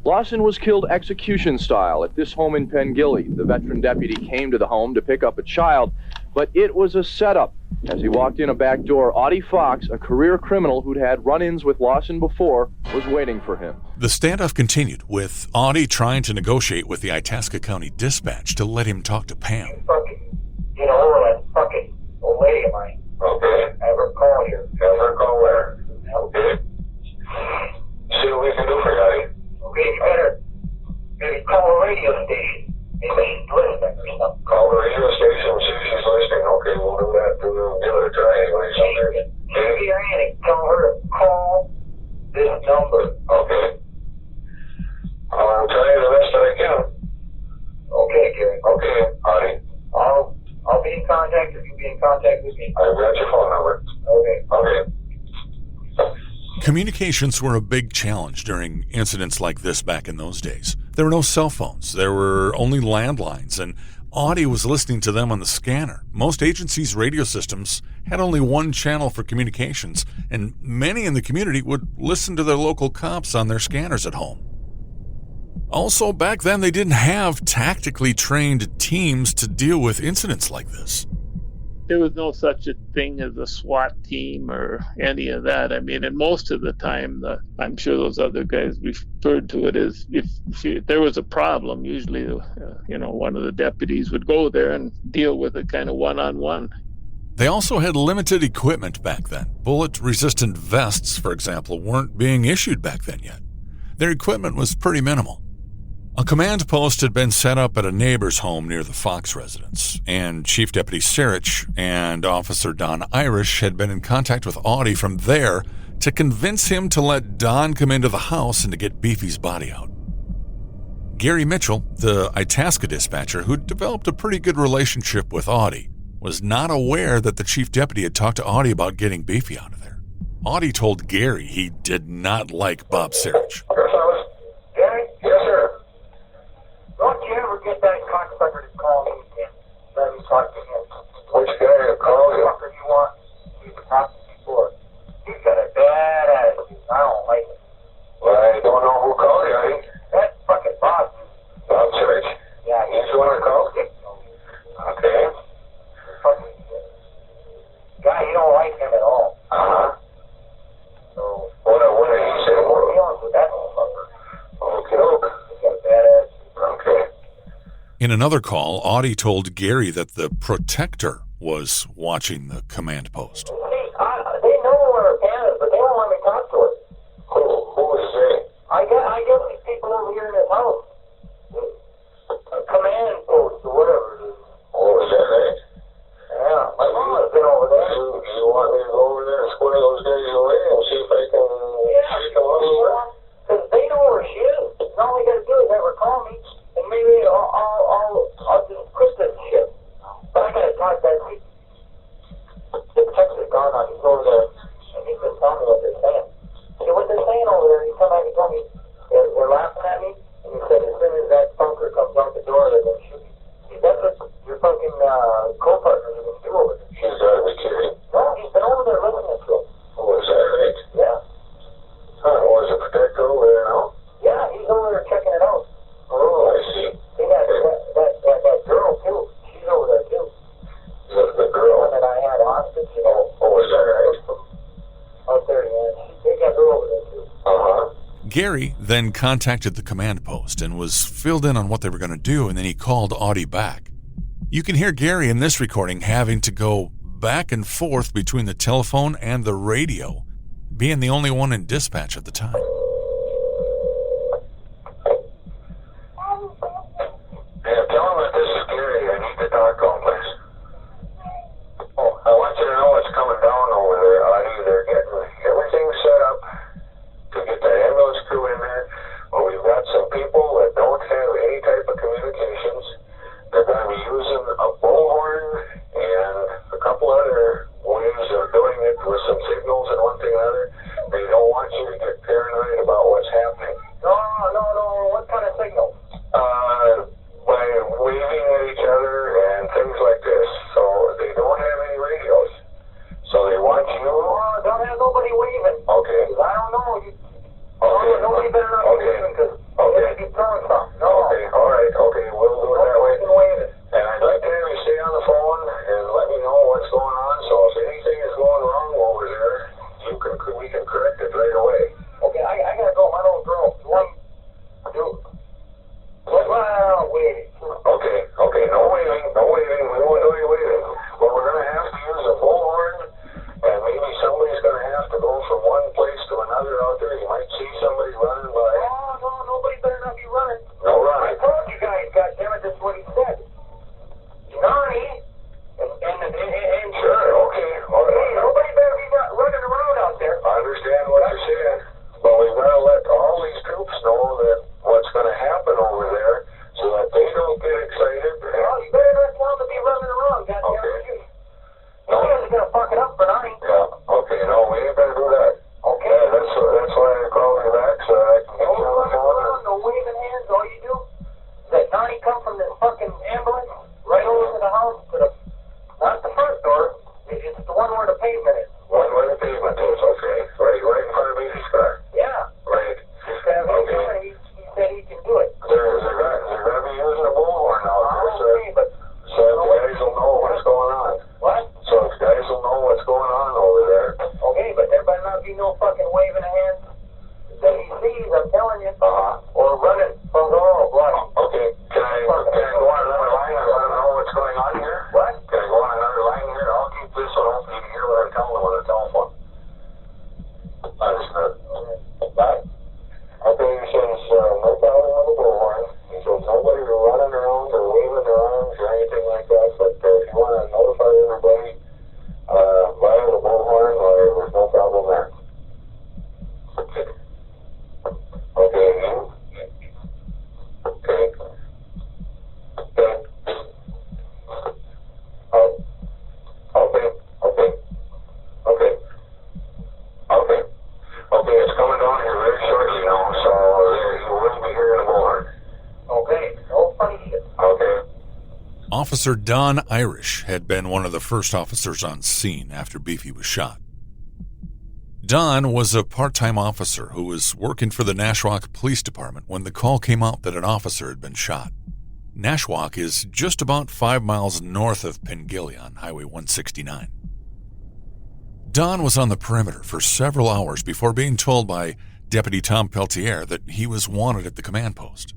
Lawson was killed execution style at this home in Pengilly. The veteran deputy came to the home to pick up a child, but it was a setup. As he walked in a back door, Audie Fox, a career criminal who'd had run-ins with Lawson before, was waiting for him. The standoff continued, with Audie trying to negotiate with the Itasca County Dispatch to let him talk to Pam. Get over that fucking old lady of mine. Okay. Have her call you. Have her call where? Okay. See what we can do for you, Audie. Okay, you better maybe call the radio station. Maybe she's listening or something. Call the radio station and see if she's listening. Okay, we'll do that. We'll give it a try anyway. Maybe Annie, tell her to call this number. Okay. I'll tell you the best that I can. Okay, Gary. Okay, Audie. I'll be in contact if you be in contact with me. I've got your phone number. Okay. Okay. Communications were a big challenge during incidents like this back in those days. There were no cell phones. There were only landlines, and Audie was listening to them on the scanner. Most agencies' radio systems had only one channel for communications, and many in the community would listen to their local cops on their scanners at home. Also, back then, they didn't have tactically trained teams to deal with incidents like this. There was no such a thing as a SWAT team or any of that. I mean, and most of the time, I'm sure those other guys referred to it as if there was a problem, usually, one of the deputies would go there and deal with it kind of one-on-one. They also had limited equipment back then. Bullet-resistant vests, for example, weren't being issued back then yet. Their equipment was pretty minimal. A command post had been set up at a neighbor's home near the Fox residence, and Chief Deputy Sarich and Officer Don Irish had been in contact with Audie from there to convince him to let Don come into the house and to get Beefy's body out. Gary Mitchell, the Itasca dispatcher who'd developed a pretty good relationship with Audie, was not aware that the chief deputy had talked to Audie about getting Beefy out of there. Audie told Gary he did not like Bob Sarich. Gary? Yes, sir. Don't you ever get that cocksucker to call me again. Let me talk to him. Which guy to call you? What you want? We've talked before. He's got a bad attitude. I don't like it. Well, I don't know who called you, Audie. That fucking Bob. Bob Sarich? Yeah, he's the one that called? Okay. Fucking guy, you don't like him at all. Uh-huh. So, what did he say? What are you on with that motherfucker? Okay, look. He's got a bad attitude. Okay. In another call, Audie told Gary that the protector was watching the command post. They know where Pam is, but they don't want me to talk to her. Who is they? I get these people over here in his house. A command post or whatever it is. Oh, is that right? Yeah, my mom has been over there. You want me to go over there and square those guys away and see if I can shake them up a little bit? Because they know where she is. And all they got to do is have her call me, and maybe Gary then contacted the command post and was filled in on what they were going to do, and then he called Audie back. You can hear Gary in this recording having to go back and forth between the telephone and the radio, being the only one in dispatch at the time. Yeah, tell him that this is Gary. I need to talk to him, please. Oh, I want you to know what's coming down over there, Audie. They're getting everything set up to get the ambulance crew in there. Well, we've got some people that don't have any type of communications. They're going to be using a bullhorn and a couple other ways of doing it with some signals and one thing or another. They don't want you to get paranoid about what's happening. No. What kind of signal? By waving at each other and things like this. So they don't have any radios. So they want you. No, don't have nobody waving. Okay. I don't know. Okay. Nobody better not be waving because they're be throwing something. No. Okay. All right. Okay. We'll do it that way. Waving. And I'd like to have you stay on the phone and let me know what's going on. So if anything is going wrong over there, we can correct it right away. Okay. I gotta go. My little girl. Waving. Okay. No waving. We won't do any waving. But we're going to have to use a bullhorn, and maybe somebody's going to have to go from one place to another out there. You might see somebody running by. No, nobody better not be running. No running. I told you guys, goddammit, that's what he said. Nani and sure, okay. All right. Nobody better be running around out there. I understand what you're saying, but we've got to let all these troops know that what's going to happen over there so that they don't get excited. Well, you better not tell them to be running around, goddammit. Okay. Nobody's going to fuck it up for Nani. Yeah, okay, no, we ain't going to do that. Okay. Yeah, that's why I called you back, so I can get you on the phone. No waving hands, all you do is that Nani come from this fucking ambulance right over to the house, not the front door, it's the one where the pavement is. One where the pavement is, okay. Right in front of Beefy's car. Yeah. Right. Just have him do it. He said he can do it. They're going to be using a bullhorn out there, so the guys will know what's going on. What? So the guys will know what's going on over there. Okay, but there better not be no fucking waving hands that he sees, I'm telling you. Or running from the oil blood. Okay, can I go on another line and let them know what's going on here? What? Can I go on another line here? I'll keep this one open. You can hear what I'm telling them on the telephone. Understood. Bye. Okay, he says, no problem with the bullhorn. He says, nobody running around or waving their arms or anything like that, but if you want to notify everybody via the bullhorn, there's no problem there. Okay. Okay, you? Okay. Okay. Okay, it's coming down here very shortly now, so you will be hearing a bullhorn. Okay, no funny shit. Okay. Officer Don Irish had been one of the first officers on scene after Beefy was shot. Don was a part-time officer who was working for the Nashwauk Police Department when the call came out that an officer had been shot. Nashwauk is just about 5 miles north of Pengilly on Highway 169. Don was on the perimeter for several hours before being told by Deputy Tom Peltier that he was wanted at the command post.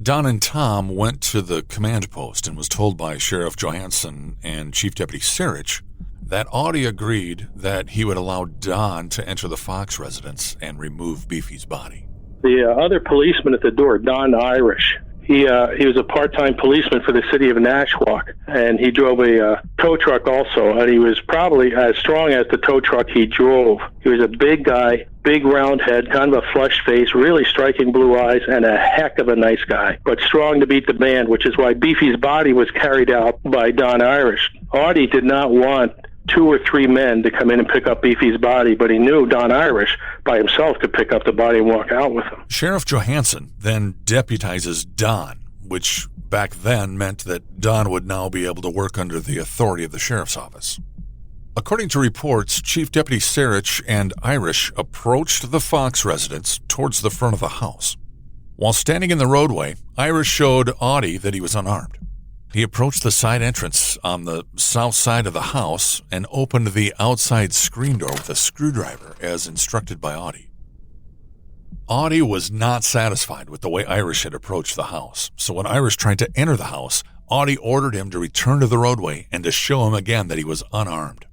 Don and Tom went to the command post and was told by Sheriff Johansson and Chief Deputy Sirich that Audie agreed that he would allow Don to enter the Fox residence and remove Beefy's body. The other policeman at the door, Don Irish, he was a part-time policeman for the city of Nashwauk, and he drove a tow truck also, and he was probably as strong as the tow truck he drove. He was a big guy, big round head, kind of a flushed face, really striking blue eyes, and a heck of a nice guy, but strong to beat the band, which is why Beefy's body was carried out by Don Irish. Audie did not want 2 or 3 men to come in and pick up Beefy's body, but he knew Don Irish by himself could pick up the body and walk out with him. Sheriff Johansson then deputizes Don, which back then meant that Don would now be able to work under the authority of the sheriff's office. According to reports, Chief Deputy Sirich and Irish approached the Fox residence towards the front of the house. While standing in the roadway, Irish showed Audie that he was unarmed. He approached the side entrance on the south side of the house and opened the outside screen door with a screwdriver as instructed by Audie. Audie was not satisfied with the way Irish had approached the house, so when Irish tried to enter the house, Audie ordered him to return to the roadway and to show him again that he was unarmed.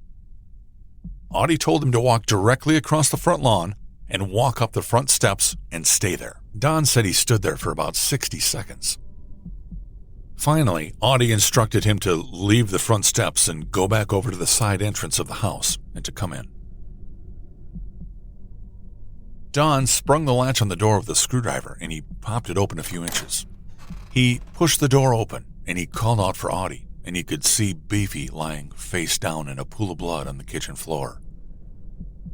Audie told him to walk directly across the front lawn and walk up the front steps and stay there. Don said he stood there for about 60 seconds. Finally, Audie instructed him to leave the front steps and go back over to the side entrance of the house and to come in. Don sprung the latch on the door with a screwdriver and he popped it open a few inches. He pushed the door open and he called out for Audie, and he could see Beefy lying face down in a pool of blood on the kitchen floor.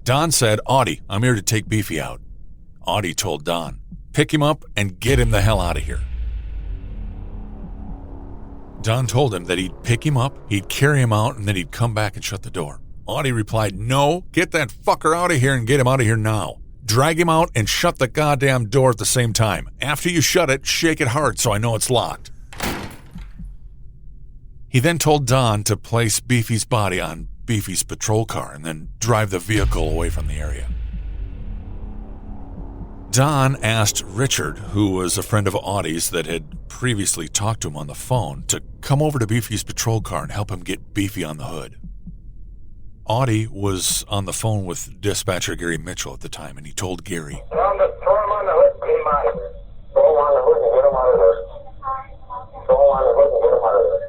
Don said, "Audie, I'm here to take Beefy out." Audie told Don, "Pick him up and get him the hell out of here." Don told him that he'd pick him up, he'd carry him out, and then he'd come back and shut the door. Audie replied, "No, get that fucker out of here and get him out of here now. Drag him out and shut the goddamn door at the same time. After you shut it, shake it hard so I know it's locked." He then told Don to place Beefy's body on Beefy's patrol car and then drive the vehicle away from the area. Don asked Richard, who was a friend of Audie's that had previously talked to him on the phone, to come over to Beefy's patrol car and help him get Beefy on the hood. Audie was on the phone with dispatcher Gary Mitchell at the time, and he told Gary, Throw him on the hood, get him out of here. Throw him on the hood and get him out of there. Throw him on the hood and get him out of there.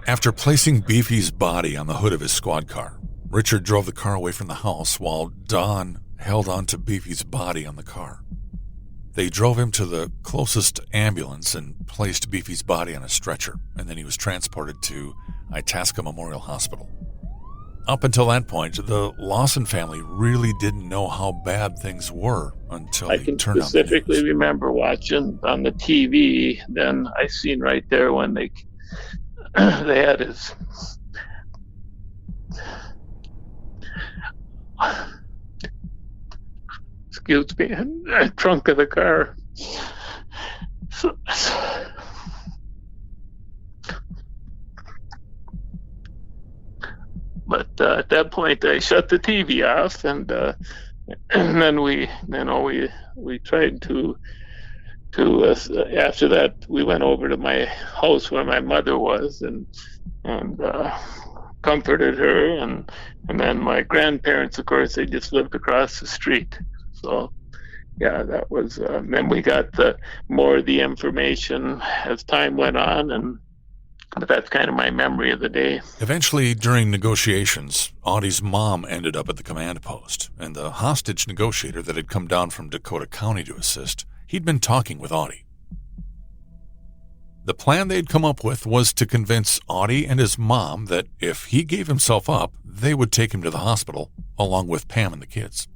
After placing Beefy's body on the hood of his squad car, Richard drove the car away from the house while Don held on to Beefy's body on the car. They drove him to the closest ambulance and placed Beefy's body on a stretcher, and then he was transported to Itasca Memorial Hospital. Up until that point, the Lawson family really didn't know how bad things were until they turned on the news. I can specifically remember watching on the TV, then I seen right there when they had his trunk of the car. But at that point, I shut the TV off, and then we tried to after that we went over to my house where my mother was and comforted her, and then my grandparents, of course, they just lived across the street. So yeah, that was then we got more of the information as time went on, but that's kind of my memory of the day. Eventually, during negotiations, Audie's mom ended up at the command post, and the hostage negotiator that had come down from Dakota County to assist, he'd been talking with Audie. The plan they'd come up with was to convince Audie and his mom that if he gave himself up, they would take him to the hospital, along with Pam and the kids.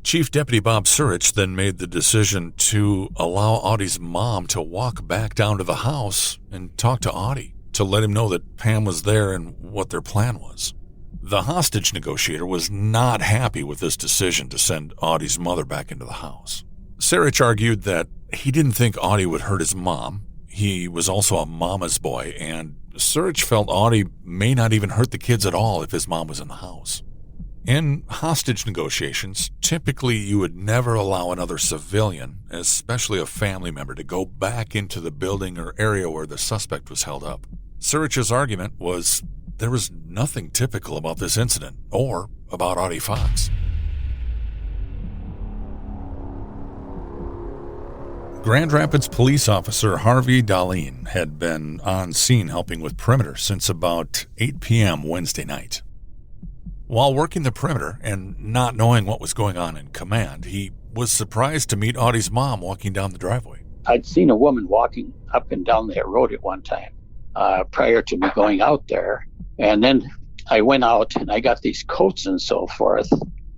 Chief Deputy Bob Surich then made the decision to allow Audie's mom to walk back down to the house and talk to Audie to let him know that Pam was there and what their plan was. The hostage negotiator was not happy with this decision to send Audie's mother back into the house. Surich argued that he didn't think Audie would hurt his mom. He was also a mama's boy, and Surich felt Audie may not even hurt the kids at all if his mom was in the house. In hostage negotiations, typically you would never allow another civilian, especially a family member, to go back into the building or area where the suspect was held up. Surich's argument was there was nothing typical about this incident or about Audie Fox. Grand Rapids police officer Harvey Dahlin had been on scene helping with perimeter since about 8 p.m. Wednesday night. While working the perimeter and not knowing what was going on in command, he was surprised to meet Audie's mom walking down the driveway. I'd seen a woman walking up and down that road at one time prior to me going out there. And then I went out and I got these coats and so forth,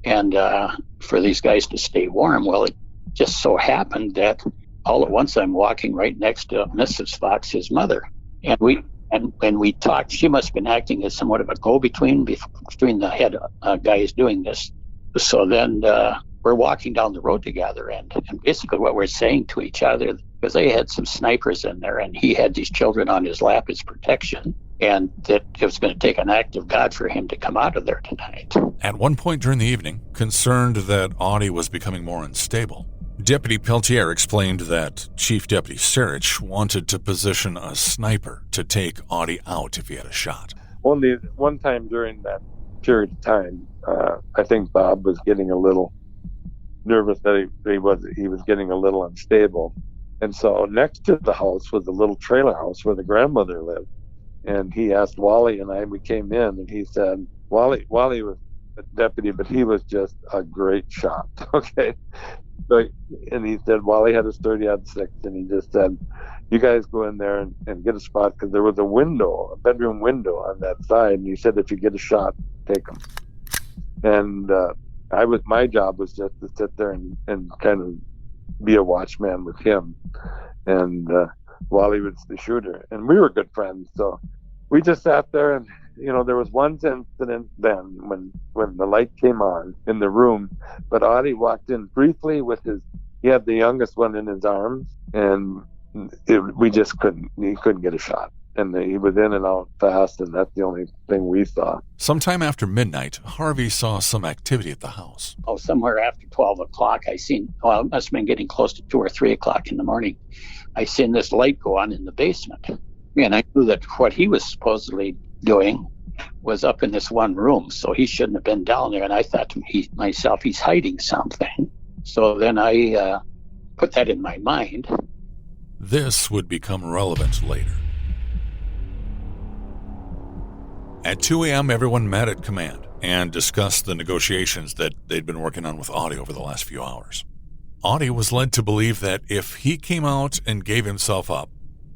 and for these guys to stay warm. Well, it just so happened that all at once I'm walking right next to Mrs. Fox, his mother. And when we talked, she must have been acting as somewhat of a go-between between the head guys doing this. So then we're walking down the road together, and basically what we're saying to each other, because they had some snipers in there, and he had these children on his lap as protection. and that it was going to take an act of God for him to come out of there tonight. At one point during the evening, concerned that Audie was becoming more unstable, Deputy Peltier explained that Chief Deputy Sarich wanted to position a sniper to take Audie out if he had a shot. Only one time during that period of time, I think Bob was getting a little nervous that he was getting a little unstable. And so next to the house was a little trailer house where the grandmother lived. And he asked Wally and I, we came in, and he said, Wally was a deputy, but he was just a great shot. Okay. So, and he said, Wally had his 30-06, and he just said, you guys go in there and get a spot, because there was a bedroom window on that side. And he said, if you get a shot, take them. And my job was just to sit there and kind of be a watchman with him. And Wally was the shooter. And we were good friends. So we just sat there, and, there was one incident then when the light came on in the room, but Audie walked in briefly he had the youngest one in his arms, and he couldn't get a shot. And he was in and out fast, and that's the only thing we saw. Sometime after midnight, Harvey saw some activity at the house. Oh, somewhere after 12 o'clock, it must have been getting close to 2 or 3 o'clock in the morning. I seen this light go on in the basement. And I knew that what he was supposedly doing was up in this one room, so he shouldn't have been down there. And I thought to myself, he's hiding something. So then I put that in my mind. This would become relevant later. At 2 a.m., everyone met at command and discussed the negotiations that they'd been working on with Audie over the last few hours. Audie was led to believe that if he came out and gave himself up,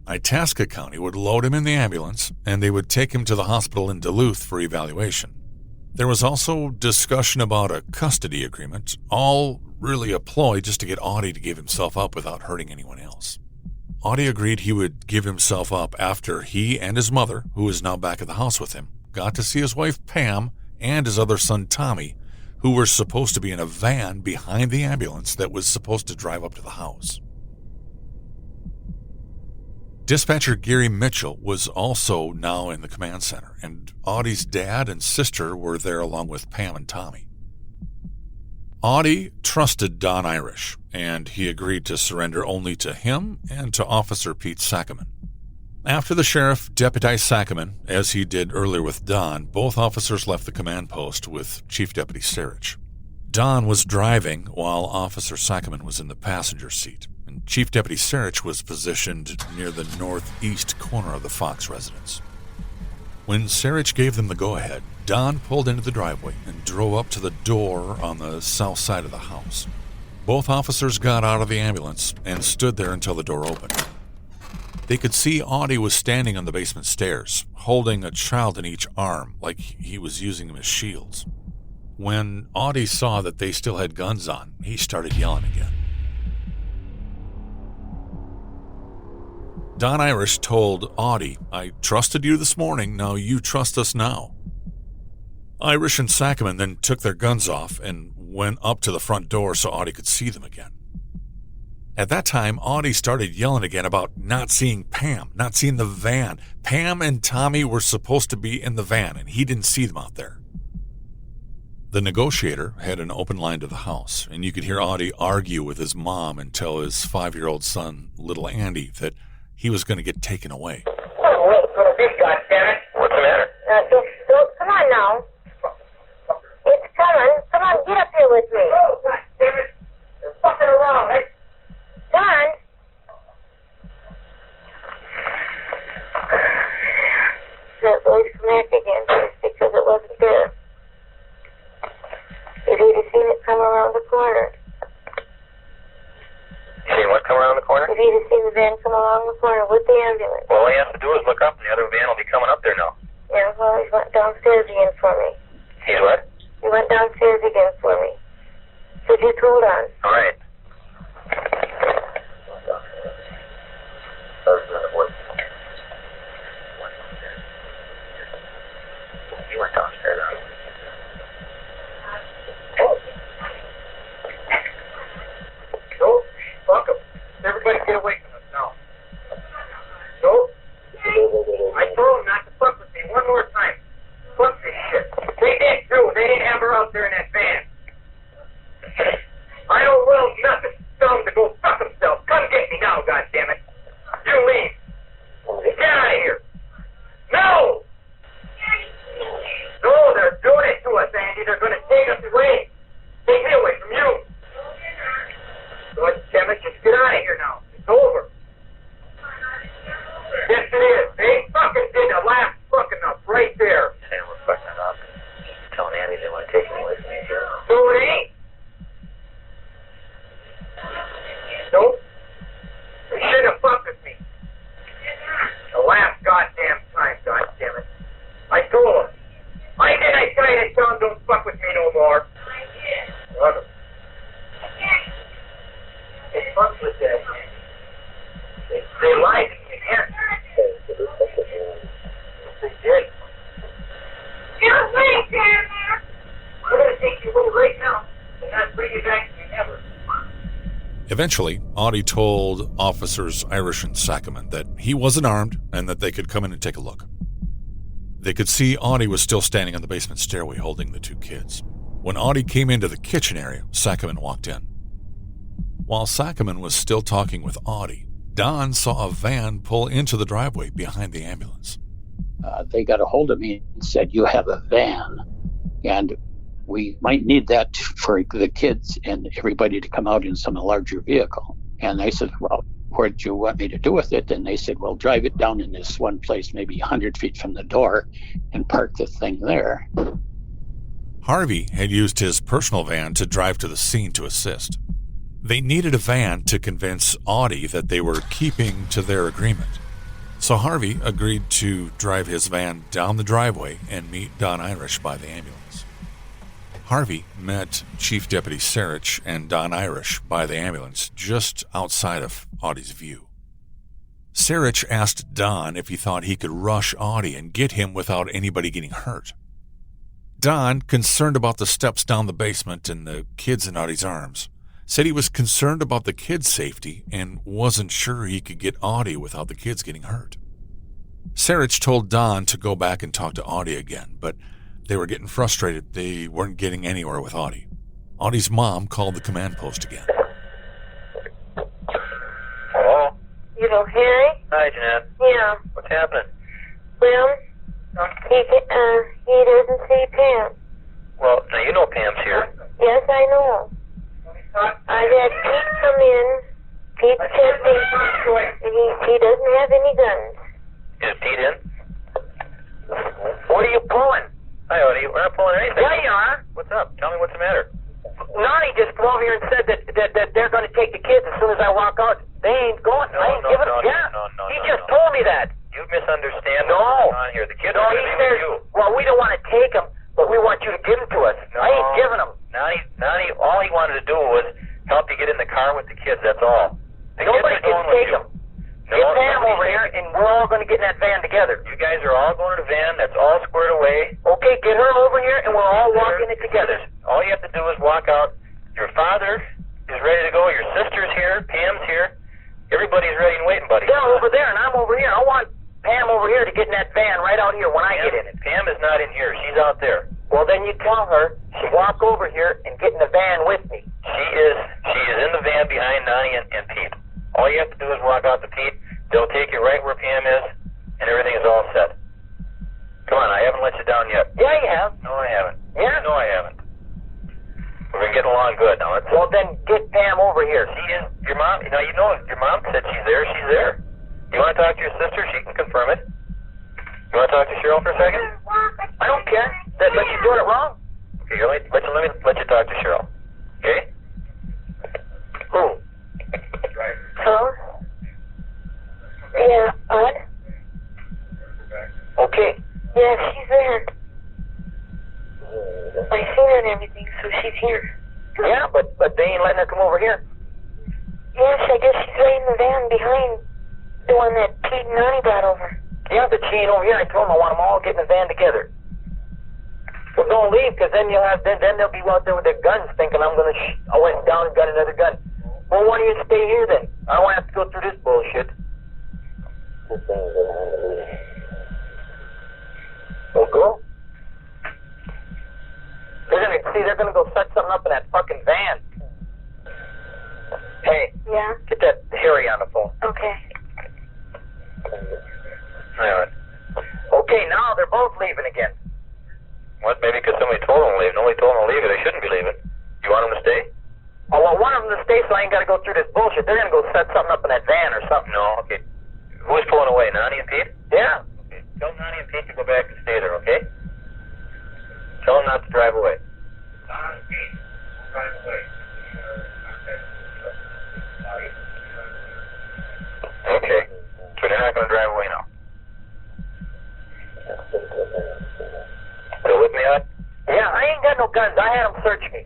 Itasca County would load him in the ambulance and they would take him to the hospital in Duluth for evaluation. There was also discussion about a custody agreement, all really a ploy just to get Audie to give himself up without hurting anyone else. Audie agreed he would give himself up after he and his mother, who is now back at the house with him, got to see his wife Pam and his other son Tommy, who were supposed to be in a van behind the ambulance that was supposed to drive up to the house. Dispatcher Gary Mitchell was also now in the command center, and Audie's dad and sister were there along with Pam and Tommy. Audie trusted Don Irish, and he agreed to surrender only to him and to Officer Pete Sackerman. After the sheriff deputized Sackerman, as he did earlier with Don, both officers left the command post with Chief Deputy Sarich. Don was driving while Officer Sackerman was in the passenger seat, and Chief Deputy Sarich was positioned near the northeast corner of the Fox residence. When Sarich gave them the go-ahead, Don pulled into the driveway and drove up to the door on the south side of the house. Both officers got out of the ambulance and stood there until the door opened. They could see Audie was standing on the basement stairs, holding a child in each arm like he was using them as shields. When Audie saw that they still had guns on, he started yelling again. Don Irish told Audie, "I trusted you this morning, now you trust us now." Irish and Sackerman then took their guns off and went up to the front door so Audie could see them again. At that time, Audie started yelling again about not seeing Pam, not seeing the van. Pam and Tommy were supposed to be in the van, and he didn't see them out there. The negotiator had an open line to the house, and you could hear Audie argue with his mom and tell his 5-year-old son, little Andy, that he was going to get taken away. Oh, wait for this, goddammit. What's the matter? Come on now. It's coming. Come on, get up here with me. Oh, goddammit. You're fucking around, eh? Don. That voice come back again just because it wasn't there. If you'd have seen it come around the corner. Seen what come around the corner? If you'd have seen the van come along the corner with the ambulance. Well, all you have to do is look up and the other van will be coming up there now. Yeah, well, he went downstairs again for me. He's what? He went downstairs again for me. So just hold on. All right. He went downstairs. No, fuck him. Everybody get away from us now. No. Eventually, Audie told officers Irish and Sackerman that he wasn't armed and that they could come in and take a look. They could see Audie was still standing on the basement stairway holding the two kids. When Audie came into the kitchen area, Sackerman walked in. While Sackerman was still talking with Audie, Don saw a van pull into the driveway behind the ambulance. They got a hold of me and said, "You have a van, and we might need that for the kids and everybody to come out in some larger vehicle." And I said, "Well, what do you want me to do with it?" And they said, "Well, drive it down in this one place, maybe 100 feet from the door, and park the thing there." Harvey had used his personal van to drive to the scene to assist. They needed a van to convince Audie that they were keeping to their agreement. So Harvey agreed to drive his van down the driveway and meet Don Irish by the ambulance. Harvey met Chief Deputy Sarich and Don Irish by the ambulance just outside of Audie's view. Sarich asked Don if he thought he could rush Audie and get him without anybody getting hurt. Don, concerned about the steps down the basement and the kids in Audie's arms, said he was concerned about the kids' safety and wasn't sure he could get Audie without the kids getting hurt. Sarich told Don to go back and talk to Audie again, but they were getting frustrated. They weren't getting anywhere with Audie. Audie's mom called the command post again. Hello? You know Harry? Hi, Jeanette. Yeah. What's happening? Well, he doesn't see Pam. Well, now you know Pam's here. Yes, I know. I had Pete come in. Pete said he doesn't have any guns. Is Pete in? What are you pulling? Hi, Audie. We're not pulling anything. Yeah, you are. What's up? Tell me what's the matter. Nani just flew over here and said that they're going to take the kids as soon as I walk out. They ain't going. No, I ain't giving them. Yeah. No, he just told me that. You misunderstand No. what's going on here. The kids are going to be with you. Well, we don't want to take them, but we want you to give them to us. No. I ain't giving them. Nani, all he wanted to do was help you get in the car with the kids. That's all. Nobody can take them. Get Pam over here, and we're all going to get in that van together. You guys are all going to the van. That's all squared away. Okay, get her over here, and we're all walking it together. All you have to do is walk out. Your father is ready to go. Your sister's here. Pam's here. Everybody's ready and waiting, buddy. They're over there, and I'm over here. I want Pam over here to get in that van right out here when I get in it. Pam is not in here. She's out there. Well, then you tell her to walk over here and get in the van with me. She is in the van behind Nani and Pete. All you have to do is walk out to Pete. They'll take you right where Pam is, and everything is all set. Come on, I haven't let you down yet. Yeah, you have. No, I haven't. Yeah? No, I haven't. We've been getting along good. Now, well, then get Pam over here. She is your mom. Now, you know your mom said she's there. She's there. You want to talk to your sister? She can confirm it. You want to talk to Cheryl for a second? I don't care. But you're doing it wrong. Okay, let me talk to Cheryl. Okay? Who? Right. Hello? Yeah, Odd? Okay. Yeah, she's there. I seen her and everything, so she's here. Yeah, but they ain't letting her come over here. Yes, I guess she's right in the van behind the one that Pete and Nani brought over. Yeah, but she ain't over here. I told them I want them all getting in the van together. Well, don't leave, because then you'll have then they'll be out there with their guns, thinking I went down and got another gun. Well, why don't you stay here then? I don't have to go through this bullshit. Well, go. They're gonna go set something up in that fucking van. Hey. Yeah? Get that Harry on the phone. Okay. All right. Okay, now they're both leaving again. What? Maybe because somebody told them to leave. Nobody told them to leave. They shouldn't be leaving. You want them to stay? Oh, well, one of them to stay so I ain't got to go through this bullshit. They're going to go set something up in that van or something. No, okay. Who's pulling away, Nani and Pete? Yeah. Okay. Tell Nani and Pete to go back and stay there, okay? Tell them not to drive away. Nani and Pete, drive away. Okay. So they're not going to drive away now. Still with me, Odd? Yeah, I ain't got no guns. I had them search me.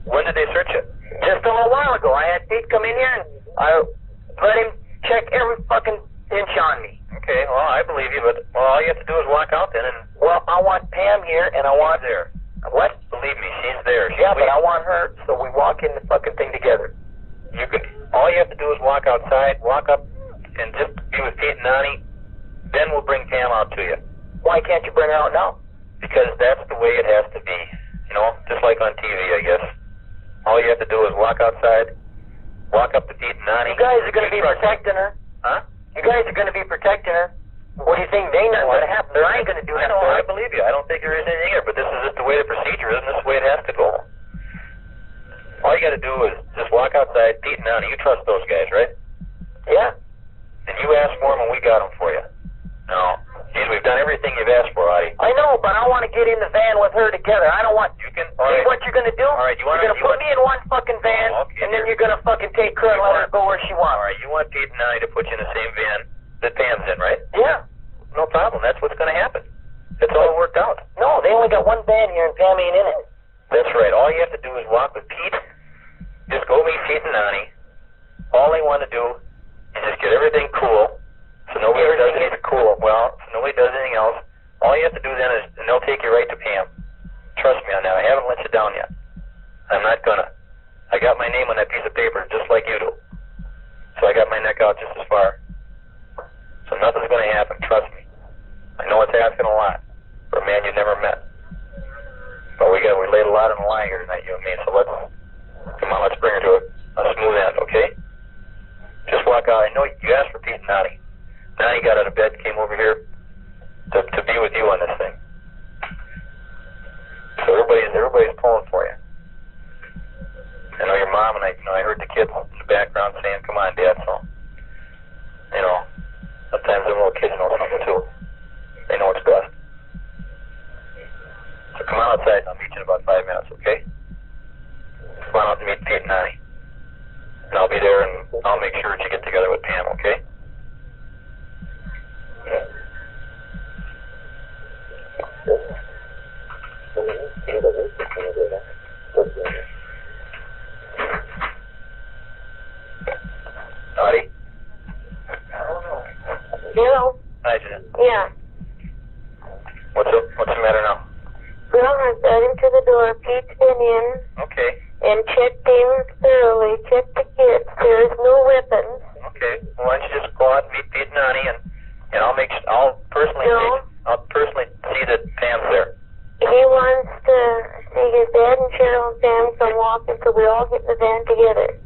When did they search you? Just a little while ago. I had Pete come in here and I let him check every fucking inch on me. Okay, well, I believe you, but all you have to do is walk out then and... Well, I want Pam here and I want... there. What? Believe me, she's there. Yeah, but I want her so we walk in the fucking thing together. All you have to do is walk outside, walk up, and just be with Pete and Nani. Then we'll bring Pam out to you. Why can't you bring her out now? Because that's the way it has to be. You know, just like on TV, I guess. All you have to do is walk outside, walk up to Pete and Nani. You guys are going to be protecting her. Huh? You guys are going to be protecting her. What do you think? They ain't nothing going to happen. They ain't going to do I nothing. know, I believe you. I don't think there is anything here, but this is just the way the procedure is, and this is the way it has to go. All you got to do is just walk outside. Pete and Nani, you trust those guys, right? Yeah. And you asked for them, and we got them for you. No. Geez, we've done everything you've asked for, Audie. I know, but I want to get in the van with her together. I don't want... You can... See what you're going to do? All right, you're going to put me in one fucking van, and then you're going to fucking take her and let her go where she wants. All right, you want Pete and Nani to put you in the same van that Pam's in, right? Yeah. No problem. That's what's going to happen. It's all worked out. No, they only got one van here, and Pam ain't in it. That's right. All you have to do is walk with Pete. Just go meet Pete and Nani. All they want to do is just get everything cool, so nobody does anything cool. Well, so nobody does anything else. All you have to do then is, and they'll take you right to Pam. Trust me on that. I haven't let you down yet. I'm not gonna. I got my name on that piece of paper just like you do. So I got my neck out just as far. So nothing's gonna happen. Trust me. I know it's asking a lot for a man you never met. But we laid a lot on the line here tonight, you and me. So come on, let's bring her to a smooth end, okay? Just walk out. I know you asked for Pete and Nani. Nani got out of bed, came over here to be with you on this thing. So everybody's pulling for you. I know your mom and I heard the kids in the background saying, "Come on, Dad." So, sometimes them little kids know something too. They know what's best. So come on outside and I'll meet you in about 5 minutes, okay? Come on out to meet Pete and Nani. And I'll be there and I'll make sure that you get together with Pam, okay? Audie? Hello? Hi, Jen. Yeah. What's the matter now? Well, I got him to the door. Pete's been in. Okay. And checked him thoroughly. Checked the kids. There's no weapons. Okay. Well, why don't you just go out and meet Pete and Nani, and I'll personally see that Pam's there. He wants to see his dad and Cheryl and Sam come walking so we all get in the van together.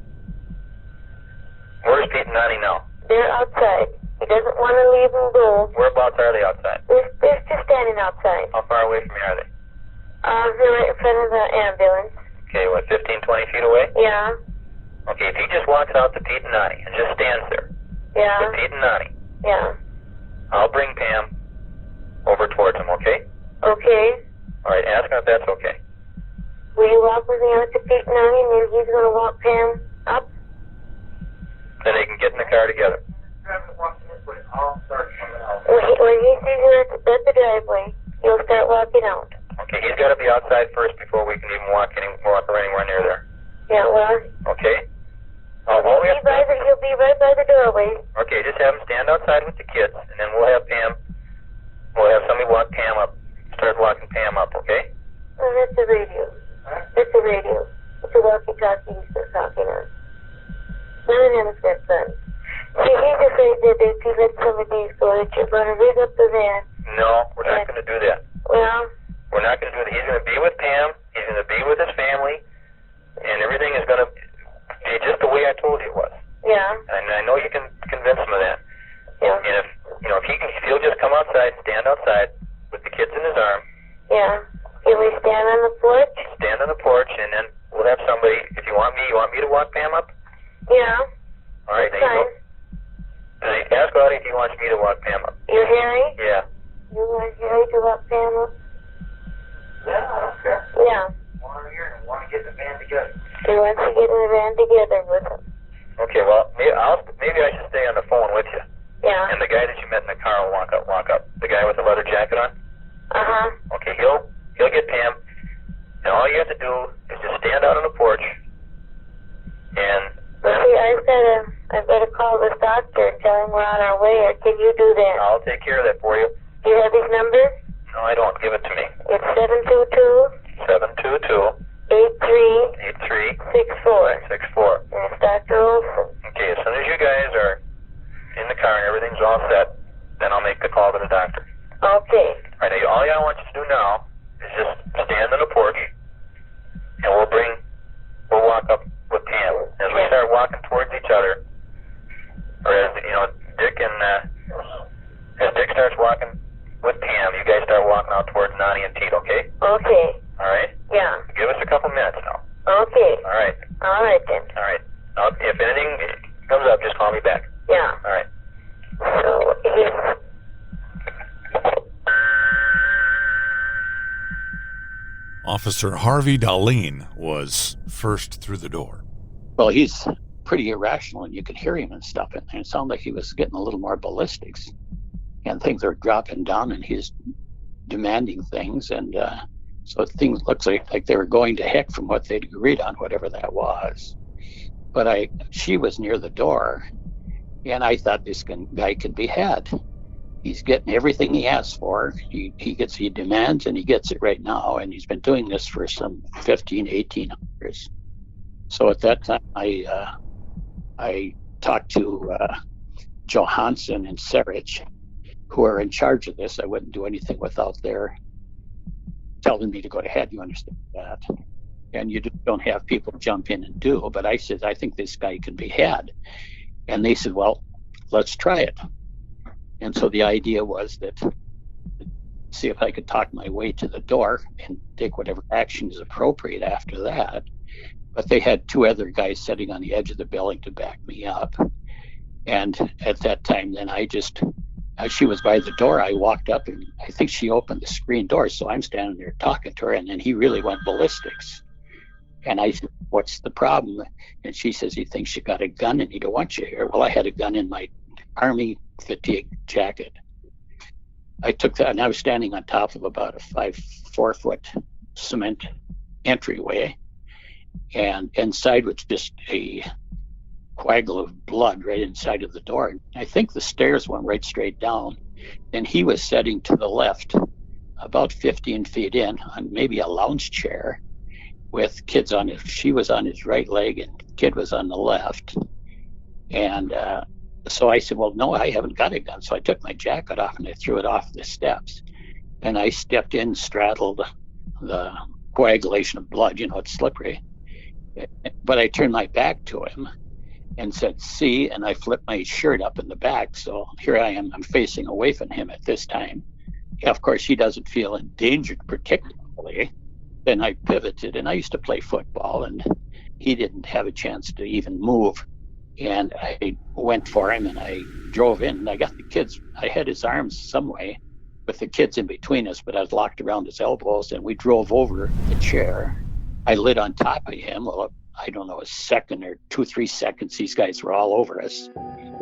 Where's Pete and Nani now? They're outside. He doesn't want to leave them go. Whereabouts are they outside? They're just standing outside. How far away from you are they? They're right in front of the ambulance. Okay, what, 15, 20 feet away? Yeah. Okay, if he just walks out to Pete and Nani and just stands there. Yeah. With Pete and Nani. Yeah. I'll bring Pam over towards him, okay? Okay. All right, ask him if that's okay. Will you walk with me out to Pete and Nani, and then he's going to walk Pam up? Then they can get in the car together. When he sees her at the driveway, he'll start walking out. Okay, he's got to be outside first before we can even walk or anywhere near there. Yeah, well... Okay? He'll be right by the doorway. Okay, just have him stand outside with the kids, and then we'll have somebody walk Pam up, start walking Pam up, okay? Oh, that's the radio. That's the radio. It's a walkie-talkie he's been talking on. None of them has got guns. See, he's afraid that if he lets some of these go, that you're going to rig up the van. No, we're not going to do that. Well... We're not going to do that. He's going to be with Pam. He's going to be with his family. And everything is going to be just the way I told you it was. Yeah. And I know you can convince him of that. Yeah. And if he'll just come outside, stand outside with the kids in his arm. Yeah. Can we stand on the porch? Stand on the porch, and then we'll have somebody, if you want me to walk Pam up? Yeah. All right, then you go. Ask Audie if he wants me to walk Pam up. You're Harry? Yeah. You want Harry to walk Pam up? Yeah, I don't care. Yeah. Want to get in the van together. He wants to get in the van together with him. Okay, well, maybe I should stay on the phone with you. Yeah. And the guy that you met in the car will walk up. The guy with the leather jacket on? Uh-huh. Okay, he'll get Pam. And all you have to do is just stand out on the porch. And... Well, see, I've got to call this doctor and tell him we're on our way, or can you do that? I'll take care of that for you. Do you have his number? No, I don't. Give it to me. It's 722... 722... 8364. 64. And it's Dr. Olson. Okay, as soon as you guys are in the car and everything's all set, then I'll make the call to the doctor. Okay. All right, now, all I want you to do now is just stand on the porch, and we'll walk up with Pam. As we start walking towards each other, or as Dick as Dick starts walking with Pam, you guys start walking out towards Nani and Pete, okay? Okay. All right? Yeah. Give us a couple minutes now. Okay. All right. All right then. All right. Now, if anything comes up, just call me back. Yeah. All right. So, Officer Harvey Darlene was first through the door. Well, he's pretty irrational, and you could hear him and stuff, and it sounded like he was getting a little more ballistics, and things are dropping down, and he's demanding things, and so things looks like they were going to heck from what they'd agreed on, whatever that was. But she was near the door, and I thought this guy could be had. He's getting everything he asks for. He demands, and he gets it right now, and he's been doing this for some 15, 18 years. So at that time, I talked to Johansson and Serich, who are in charge of this. I wouldn't do anything without their telling me to go ahead. You understand that? And you don't have people jump in and do. But I said, I think this guy can be had. And they said, well, let's try it. And so the idea was that see if I could talk my way to the door and take whatever action is appropriate after that. But they had two other guys sitting on the edge of the building to back me up. And at that time, then as she was by the door, I walked up, and I think she opened the screen door. So I'm standing there talking to her, and then he really went ballistics. And I said, what's the problem? And she says, he thinks you got a gun and he don't want you here. Well, I had a gun in my Army fatigue jacket. I took that, and I was standing on top of about a 4 foot cement entryway, and inside was just a coagule of blood right inside of the door. I think the stairs went right straight down, and he was sitting to the left about 15 feet in on maybe a lounge chair with kids on his. She was on his right leg and kid was on the left. And so I said, well, no, I haven't got a gun. So I took my jacket off and I threw it off the steps, and I stepped in, straddled the coagulation of blood, it's slippery. But I turned my back to him and said, see, and I flipped my shirt up in the back. So here I am, I'm facing away from him at this time. Of course, he doesn't feel endangered particularly. Then I pivoted, and I used to play football, and he didn't have a chance to even move. And I went for him, and I drove in, and I got the kids. I had his arms some way with the kids in between us, but I was locked around his elbows, and we drove over the chair. I lit on top of him. Well, I don't know, a second or 2-3 seconds, these guys were all over us,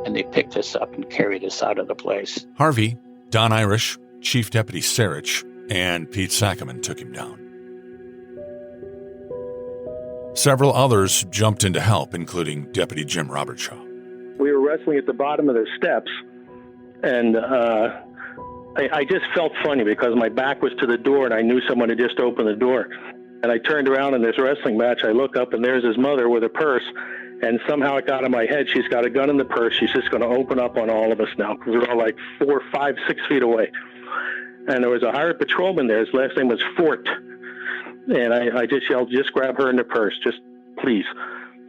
and they picked us up and carried us out of the place. Harvey, Don Irish, Chief Deputy Serich, and Pete Sackerman took him down. Several others jumped in to help, including Deputy Jim Robertshaw. We were wrestling at the bottom of the steps, and I just felt funny because my back was to the door, and I knew someone had just opened the door. And I turned around in this wrestling match. I look up, and there's his mother with a purse. And somehow it got in my head, she's got a gun in the purse. She's just going to open up on all of us now because we're all like 4, 5, 6 feet away. And there was a hired patrolman there. His last name was Fort. And I just yelled, just grab her in the purse, just please.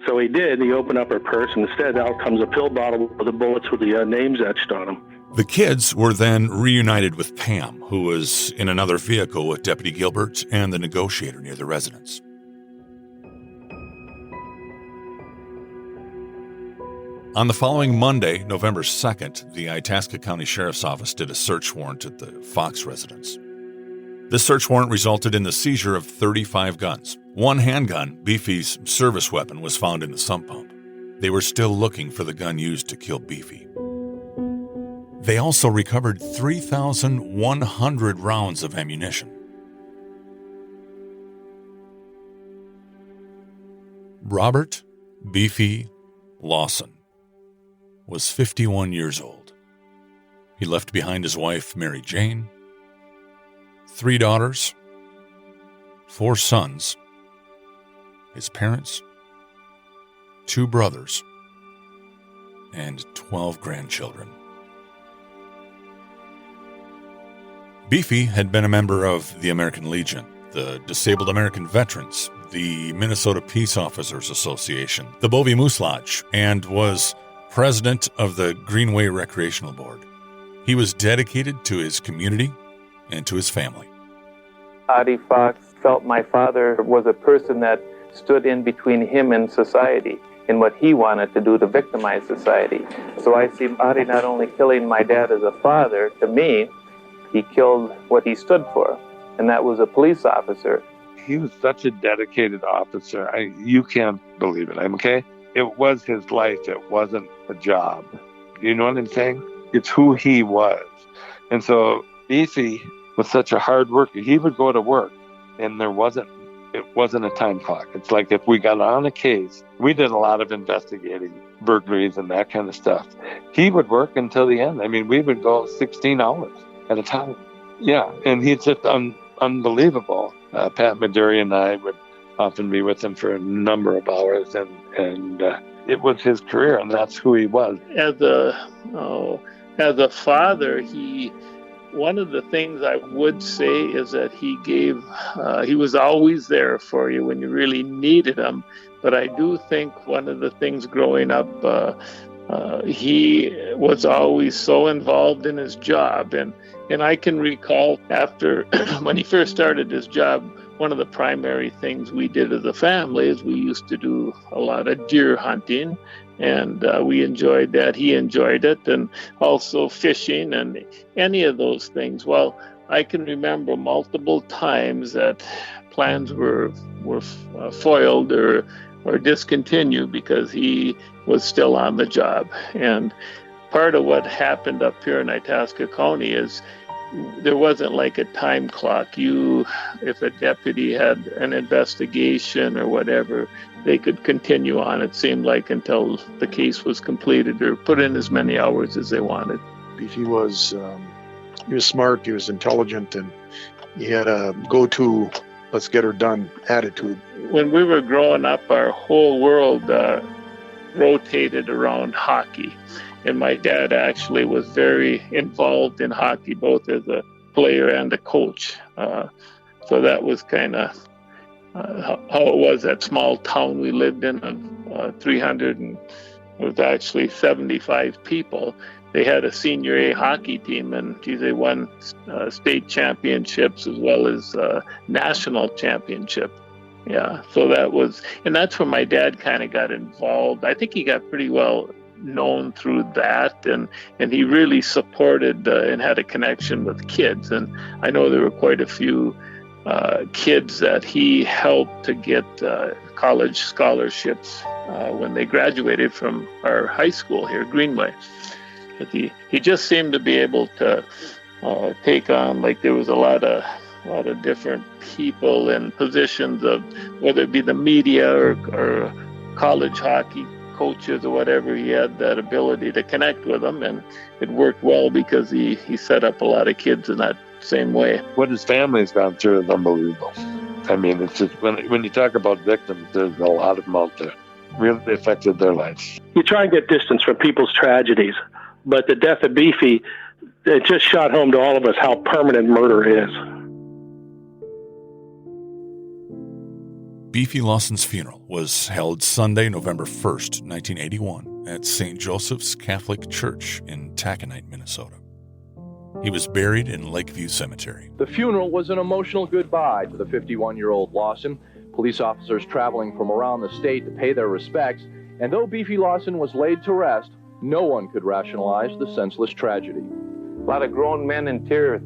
So he did. He opened up her purse, and instead out comes a pill bottle with the bullets with the names etched on them. The kids were then reunited with Pam, who was in another vehicle with Deputy Gilbert and the negotiator near the residence. On the following Monday, November 2nd, the Itasca County Sheriff's Office did a search warrant at the Fox residence. This search warrant resulted in the seizure of 35 guns. One handgun, Beefy's service weapon, was found in the sump pump. They were still looking for the gun used to kill Beefy. They also recovered 3,100 rounds of ammunition. Robert Beefy Lawson was 51 years old. He left behind his wife, Mary Jane, 3 daughters, 4 sons, his parents, 2 brothers, and 12 grandchildren. Beefy had been a member of the American Legion, the Disabled American Veterans, the Minnesota Peace Officers Association, the Bovie Moose Lodge, and was president of the Greenway Recreational Board. He was dedicated to his community and to his family. Audie Fox felt my father was a person that stood in between him and society in what he wanted to do to victimize society. So I see Audie not only killing my dad as a father to me, he killed what he stood for, and that was a police officer. He was such a dedicated officer. You can't believe it. Okay? It was his life. It wasn't a job. You know what I'm saying? It's who he was. And so Beefy was such a hard worker. He would go to work, and it wasn't a time clock. It's like if we got on a case, we did a lot of investigating burglaries and that kind of stuff. He would work until the end. I mean, we would go 16 hours at a time. Yeah, and he's just unbelievable. Pat Maduri and I would often be with him for a number of hours, and it was his career, and that's who he was. As a father, one of the things I would say is that he was always there for you when you really needed him. But I do think one of the things growing up, he was always so involved in his job. And I can recall after, when he first started his job, one of the primary things we did as a family is we used to do a lot of deer hunting, and we enjoyed that. He enjoyed it, and also fishing and any of those things. Well, I can remember multiple times that plans were foiled or discontinued because he was still on the job. And part of what happened up here in Itasca County is there wasn't like a time clock. If a deputy had an investigation or whatever, they could continue on, it seemed like, until the case was completed or put in as many hours as they wanted. Beefy was smart, he was intelligent, and he had a go-to, let's get her done attitude. When we were growing up, our whole world rotated around hockey. And my dad actually was very involved in hockey, both as a player and a coach. So that was kind of how it was, that small town we lived in of 300, and it was actually 75 people. They had a senior A hockey team, and they won state championships as well as national championship. Yeah, so that's where my dad kind of got involved. I think he got pretty well known through that, and he really supported and had a connection with kids. And I know there were quite a few kids that he helped to get college scholarships when they graduated from our high school here, Greenway. But he just seemed to be able to take on, like, there was a lot of different people in positions of whether it be the media or college hockey coaches or whatever. He had that ability to connect with them, and it worked well because he set up a lot of kids in that same way. What his family's gone through is unbelievable. I mean, it's just when you talk about victims, there's a lot of them out there. Really affected their lives. You try and get distance from people's tragedies, but the death of Beefy, it just shot home to all of us how permanent murder is. Beefy Lawson's funeral was held Sunday, November 1st, 1981, at St. Joseph's Catholic Church in Taconite, Minnesota. He was buried in Lakeview Cemetery. The funeral was an emotional goodbye to the 51-year-old Lawson. Police officers traveling from around the state to pay their respects, and though Beefy Lawson was laid to rest, no one could rationalize the senseless tragedy. A lot of grown men in tears,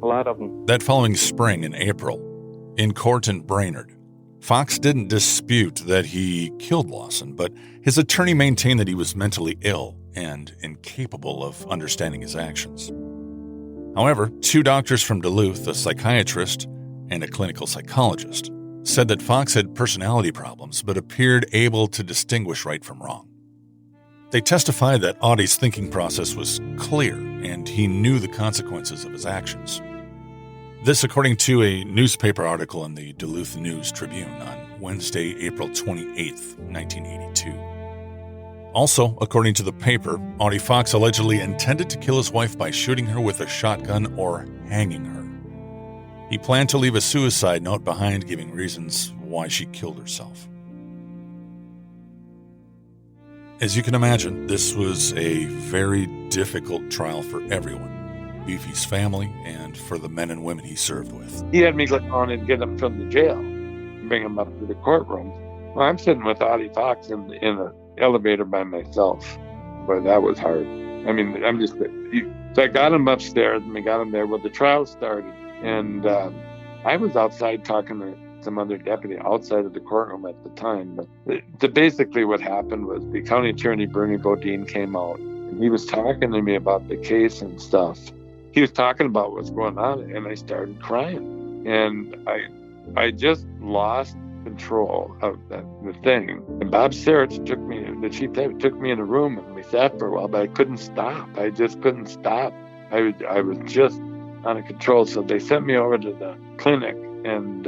a lot of them. That following spring in April, in court in Brainerd, Fox didn't dispute that he killed Lawson, but his attorney maintained that he was mentally ill and incapable of understanding his actions. However, 2 doctors from Duluth, a psychiatrist and a clinical psychologist, said that Fox had personality problems but appeared able to distinguish right from wrong. They testified that Audie's thinking process was clear and he knew the consequences of his actions. This according to a newspaper article in the Duluth News Tribune on Wednesday, April 28th, 1982. Also, according to the paper, Audie Fox allegedly intended to kill his wife by shooting her with a shotgun or hanging her. He planned to leave a suicide note behind, giving reasons why she killed herself. As you can imagine, this was a very difficult trial for everyone, Beefy's family, and for the men and women he served with. He had me go on and get him from the jail, bring him up to the courtroom. Well, I'm sitting with Audie Fox in the elevator by myself. But that was hard. I mean, so I got him upstairs and we got him there. Well, the trial started, and I was outside talking to some other deputy outside of the courtroom at the time. But basically what happened was the county attorney, Bernie Bodine, came out, and he was talking to me about the case and stuff. He was talking about what's going on, and I started crying. And I just lost control of the thing. And Bob Serich the chief deputy, took me in a room, and we sat for a while, but I couldn't stop. I just couldn't stop. I was just out of control. So they sent me over to the clinic, and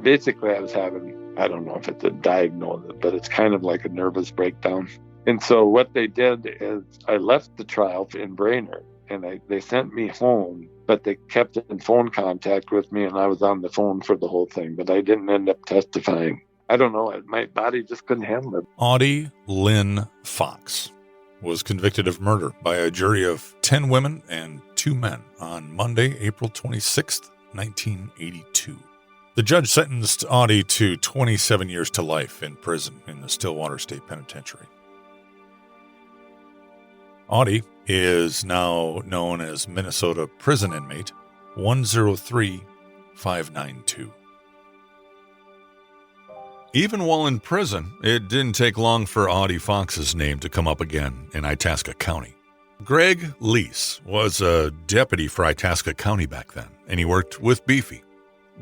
basically I was having, I don't know if it's a diagnosis, but it's kind of like a nervous breakdown. And so what they did is I left the trial in Brainerd, and they sent me home, but they kept in phone contact with me, and I was on the phone for the whole thing, but I didn't end up testifying. I don't know, my body just couldn't handle it. Audie Lynn Fox was convicted of murder by a jury of 10 women and 2 men on Monday, April 26th, 1982. The judge sentenced Audie to 27 years to life in prison in the Stillwater State Penitentiary. Audie is now known as Minnesota prison inmate 103592. Even while in prison, it didn't take long for Audie Fox's name to come up again in Itasca County. Greg Lease was a deputy for Itasca County back then, and he worked with Beefy.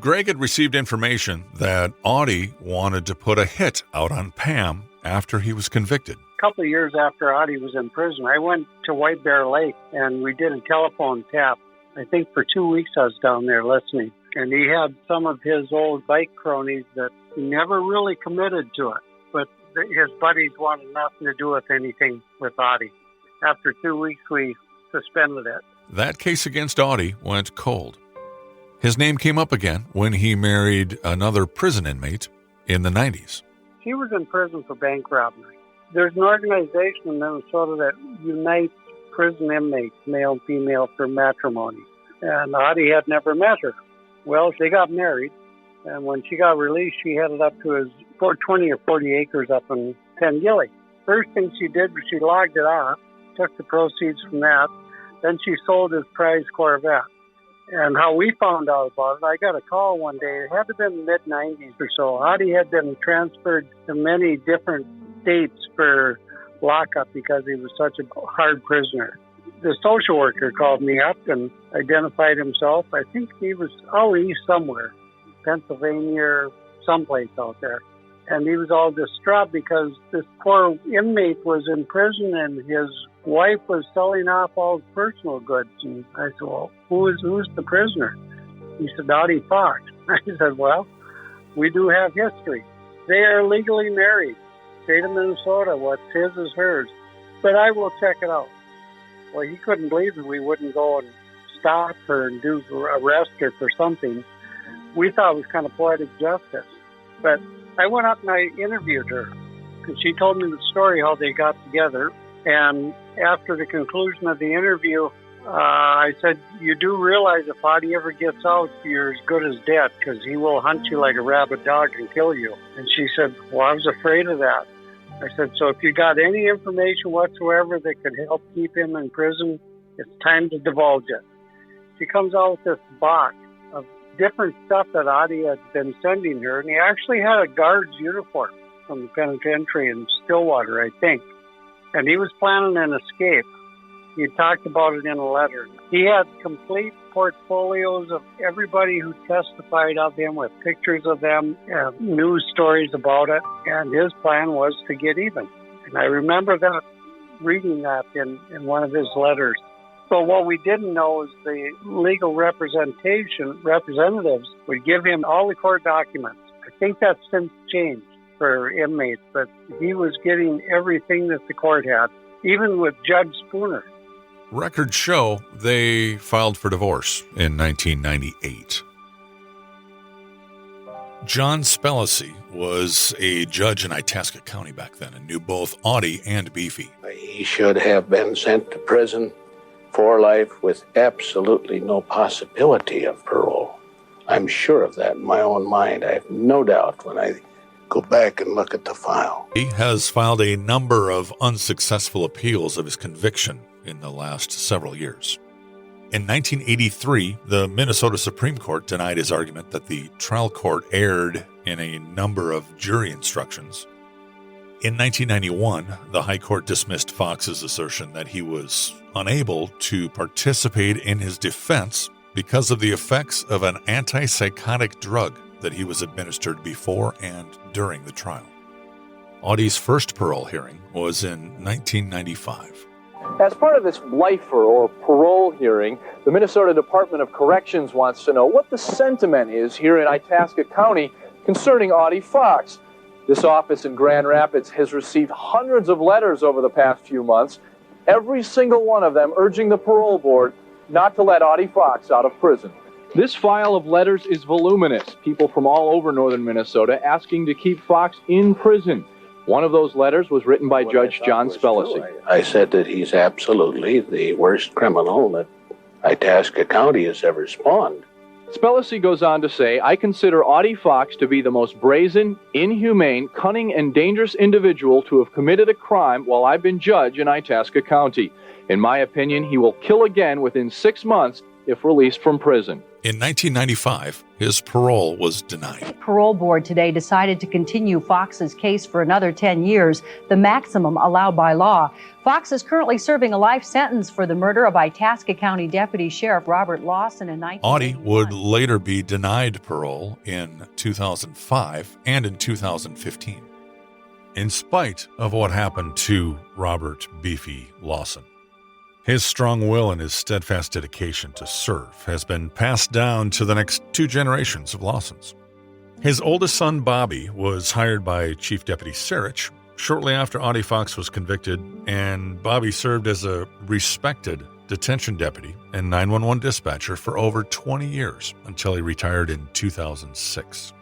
Greg had received information that Audie wanted to put a hit out on Pam after he was convicted. A couple of years after Audie was in prison, I went to White Bear Lake, and we did a telephone tap. I think for 2 weeks I was down there listening. And he had some of his old bike cronies that he never really committed to it. But his buddies wanted nothing to do with anything with Audie. After 2 weeks, we suspended it. That case against Audie went cold. His name came up again when he married another prison inmate in the 90s. He was in prison for bank robbery. There's an organization in Minnesota that unites prison inmates, male and female, for matrimony. And Audie had never met her. Well, they got married, and when she got released, she headed up to his 20 or 40 acres up in Pengilly. First thing she did was she logged it off, took the proceeds from that, then she sold his prize Corvette. And how we found out about it, I got a call one day. It had to have been the mid-90s or so. Audie had been transferred to many different states for lockup because he was such a hard prisoner. The social worker called me up and identified himself. I think he was out east somewhere, Pennsylvania or someplace out there. And he was all distraught because this poor inmate was in prison and his wife was selling off all his personal goods. And I said, well, who's the prisoner? He said, Audie Fox. I said, well, we do have history. They are legally married. State of Minnesota, what's his is hers. But I will check it out. Well, he couldn't believe that we wouldn't go and stop her and arrest her for something. We thought it was kind of poetic justice. But I went up and I interviewed her. And she told me the story, how they got together. And after the conclusion of the interview, I said, you do realize if Audie ever gets out, you're as good as dead because he will hunt you like a rabid dog and kill you. And she said, well, I was afraid of that. I said, so if you got any information whatsoever that could help keep him in prison, it's time to divulge it. She comes out with this box of different stuff that Audie had been sending her, and he actually had a guard's uniform from the penitentiary in Stillwater, I think. And he was planning an escape. He talked about it in a letter. He had complete portfolios of everybody who testified of him with pictures of them, news stories about it, and his plan was to get even. And I remember that, reading that in one of his letters. So what we didn't know is the legal representatives would give him all the court documents, a think that's since changed for inmates, but he was getting everything that the court had, even with Judge Spooner. Records show they filed for divorce in 1998. John Spellacy was a judge in Itasca County back then and knew both Audie and Beefy. He should have been sent to prison for life with absolutely no possibility of parole. I'm sure of that in my own mind. I have no doubt when I go back and look at the file. He has filed a number of unsuccessful appeals of his conviction in the last several years. In 1983, the Minnesota Supreme Court denied his argument that the trial court erred in a number of jury instructions. In 1991, the High Court dismissed Fox's assertion that he was unable to participate in his defense because of the effects of an antipsychotic drug that he was administered before and during the trial. Audie's first parole hearing was in 1995. As part of this lifer or parole hearing, the Minnesota Department of Corrections wants to know what the sentiment is here in Itasca County concerning Audie Fox. This office in Grand Rapids has received hundreds of letters over the past few months, every single one of them urging the parole board not to let Audie Fox out of prison. This file of letters is voluminous. People from all over northern Minnesota asking to keep Fox in prison. One of those letters was written by Judge John Spellacy. I said that he's absolutely the worst criminal that Itasca County has ever spawned. Spellacy goes on to say, I consider Audie Fox to be the most brazen, inhumane, cunning, and dangerous individual to have committed a crime while I've been judge in Itasca County. In my opinion, he will kill again within 6 months if released from prison. In 1995, his parole was denied. The parole board today decided to continue Fox's case for another 10 years, the maximum allowed by law. Fox is currently serving a life sentence for the murder of Itasca County Deputy Sheriff Robert Lawson in 1991. Audie would later be denied parole in 2005 and in 2015, in spite of what happened to Robert Beefy Lawson. His strong will and his steadfast dedication to serve has been passed down to the next 2 generations of Lawsons. His oldest son, Bobby, was hired by Chief Deputy Sarich shortly after Audie Fox was convicted, and Bobby served as a respected detention deputy and 911 dispatcher for over 20 years until he retired in 2006.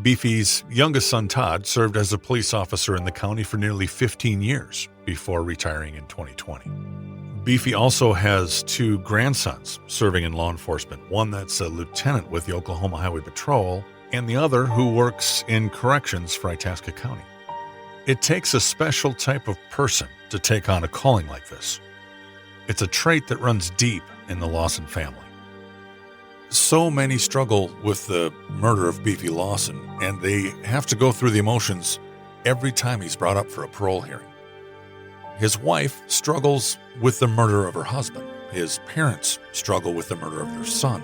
Beefy's youngest son, Todd, served as a police officer in the county for nearly 15 years before retiring in 2020. Beefy also has 2 grandsons serving in law enforcement, one that's a lieutenant with the Oklahoma Highway Patrol, and the other who works in corrections for Itasca County. It takes a special type of person to take on a calling like this. It's a trait that runs deep in the Lawson family. So many struggle with the murder of Beefy Lawson, and they have to go through the emotions every time he's brought up for a parole hearing. His wife struggles with the murder of her husband. His parents struggle with the murder of their son.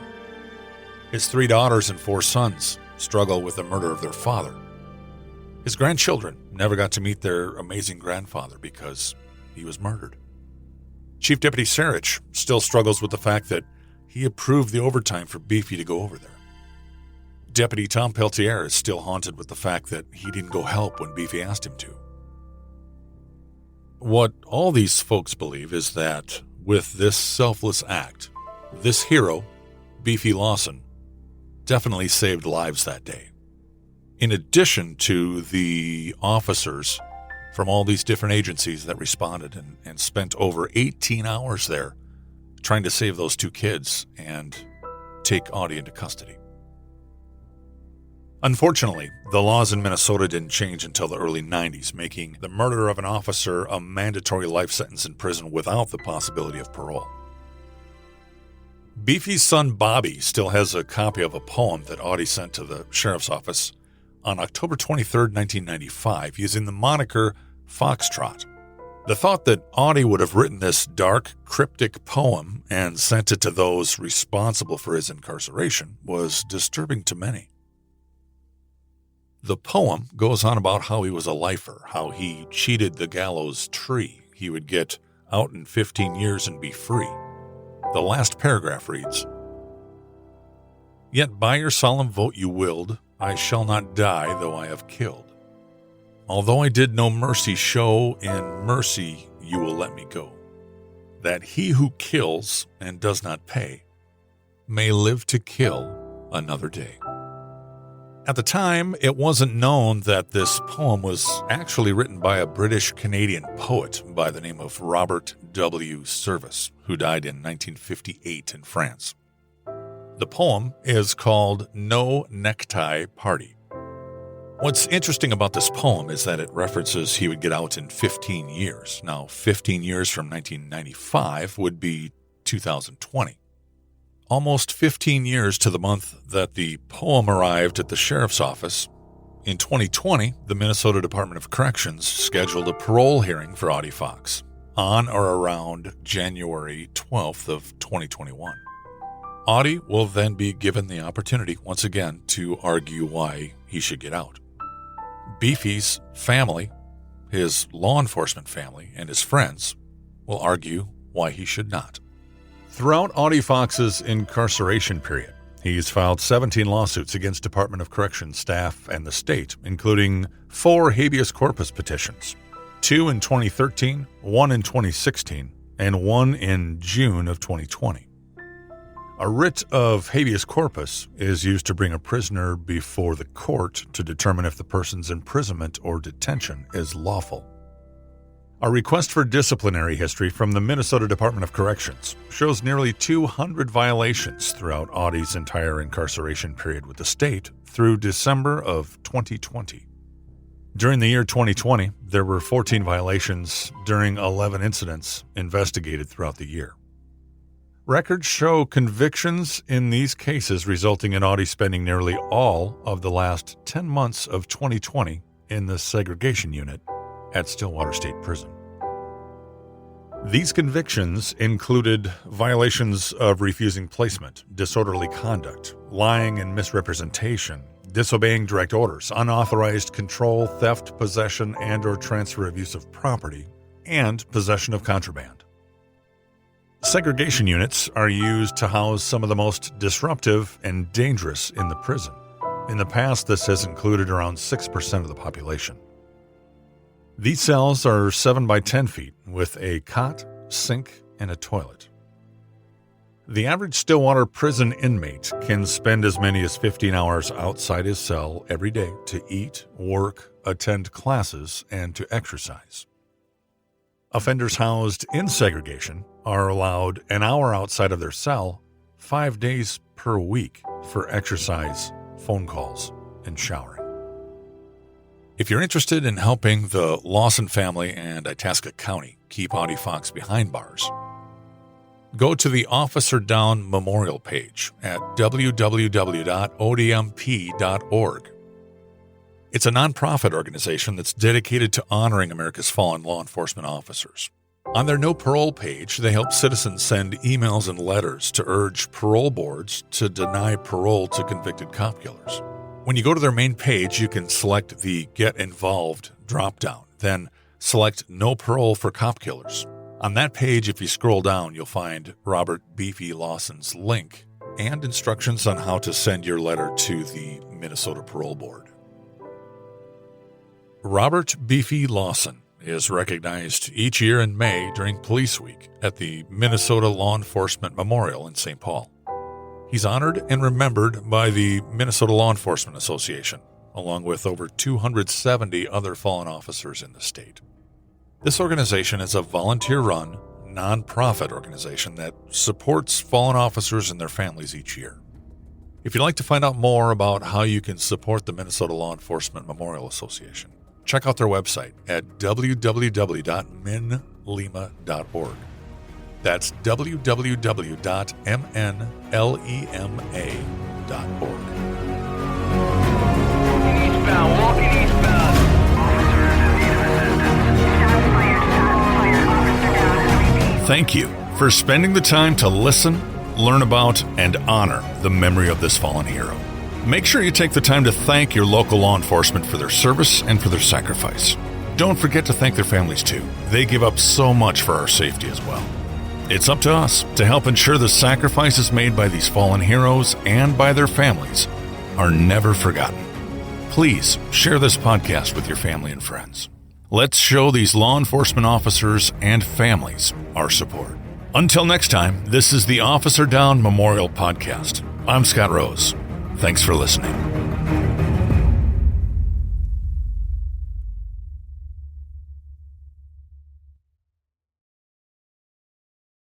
His 3 daughters and 4 sons struggle with the murder of their father. His grandchildren never got to meet their amazing grandfather because he was murdered. Chief Deputy Sarich still struggles with the fact that he approved the overtime for Beefy to go over there. Deputy Tom Peltier is still haunted with the fact that he didn't go help when Beefy asked him to. What all these folks believe is that with this selfless act, this hero, Beefy Lawson, definitely saved lives that day. In addition to the officers from all these different agencies that responded and spent over 18 hours there trying to save those 2 kids and take Audie into custody. Unfortunately, the laws in Minnesota didn't change until the early 90s, making the murder of an officer a mandatory life sentence in prison without the possibility of parole. Beefy's son Bobby still has a copy of a poem that Audie sent to the sheriff's office on October 23, 1995, using the moniker Foxtrot. The thought that Audie would have written this dark, cryptic poem and sent it to those responsible for his incarceration was disturbing to many. The poem goes on about how he was a lifer, how he cheated the gallows tree. He would get out in 15 years and be free. The last paragraph reads, "Yet by your solemn vote you willed I shall not die, though I have killed. Although I did no mercy show, in mercy you will let me go, that he who kills and does not pay may live to kill another day. At the time, it wasn't known that this poem was actually written by a British-Canadian poet by the name of Robert W. Service, who died in 1958 in France. The poem is called No Necktie Party. What's interesting about this poem is that it references he would get out in 15 years. Now, 15 years from 1995 would be 2020. Almost 15 years to the month that the poem arrived at the sheriff's office. In 2020, the Minnesota Department of Corrections scheduled a parole hearing for Audie Fox on or around January 12th of 2021. Audie will then be given the opportunity once again to argue why he should get out. Beefy's family, his law enforcement family, and his friends will argue why he should not. Throughout Audie Fox's incarceration period, he's filed 17 lawsuits against Department of Corrections staff and the state, including 4 habeas corpus petitions, 2 in 2013, 1 in 2016, and 1 in June of 2020. A writ of habeas corpus is used to bring a prisoner before the court to determine if the person's imprisonment or detention is lawful. A request for disciplinary history from the Minnesota Department of Corrections shows nearly 200 violations throughout Audie's entire incarceration period with the state through December of 2020. During the year 2020, there were 14 violations during 11 incidents investigated throughout the year. Records show convictions in these cases resulting in Audie spending nearly all of the last 10 months of 2020 in the segregation unit at Stillwater State Prison. These convictions included violations of refusing placement, disorderly conduct, lying and misrepresentation, disobeying direct orders, unauthorized control, theft, possession, and/or transfer of use of property, and possession of contraband. Segregation units are used to house some of the most disruptive and dangerous in the prison. In the past, this has included around 6% of the population. These cells are 7 by 10 feet with a cot, sink, and a toilet. The average Stillwater prison inmate can spend as many as 15 hours outside his cell every day to eat, work, attend classes, and to exercise. Offenders housed in segregation are allowed an hour outside of their cell 5 days per week for exercise, phone calls, and showering. If you're interested in helping the Lawson family and Itasca County keep Audie Fox behind bars, go to the Officer Down Memorial page at www.odmp.org. It's a nonprofit organization that's dedicated to honoring America's fallen law enforcement officers. On their No Parole page, they help citizens send emails and letters to urge parole boards to deny parole to convicted cop killers. When you go to their main page, you can select the Get Involved drop-down, then select No Parole for Cop Killers. On that page, if you scroll down, you'll find Robert Beefy Lawson's link and instructions on how to send your letter to the Minnesota Parole Board. Robert Beefy Lawson is recognized each year in May during Police Week at the Minnesota Law Enforcement Memorial in St. Paul. He's honored and remembered by the Minnesota Law Enforcement Association, along with over 270 other fallen officers in the state. This organization is a volunteer-run, nonprofit organization that supports fallen officers and their families each year. If you'd like to find out more about how you can support the Minnesota Law Enforcement Memorial Association, check out their website at www.minlema.org. That's www.mnlema.org. Walking eastbound. Thank you for spending the time to listen, learn about, and honor the memory of this fallen hero. Make sure you take the time to thank your local law enforcement for their service and for their sacrifice. Don't forget to thank their families too. They give up so much for our safety as well. It's up to us to help ensure the sacrifices made by these fallen heroes and by their families are never forgotten. Please share this podcast with your family and friends. Let's show these law enforcement officers and families our support. Until next time, this is the Officer Down Memorial Podcast. I'm Scott Rose. Thanks for listening.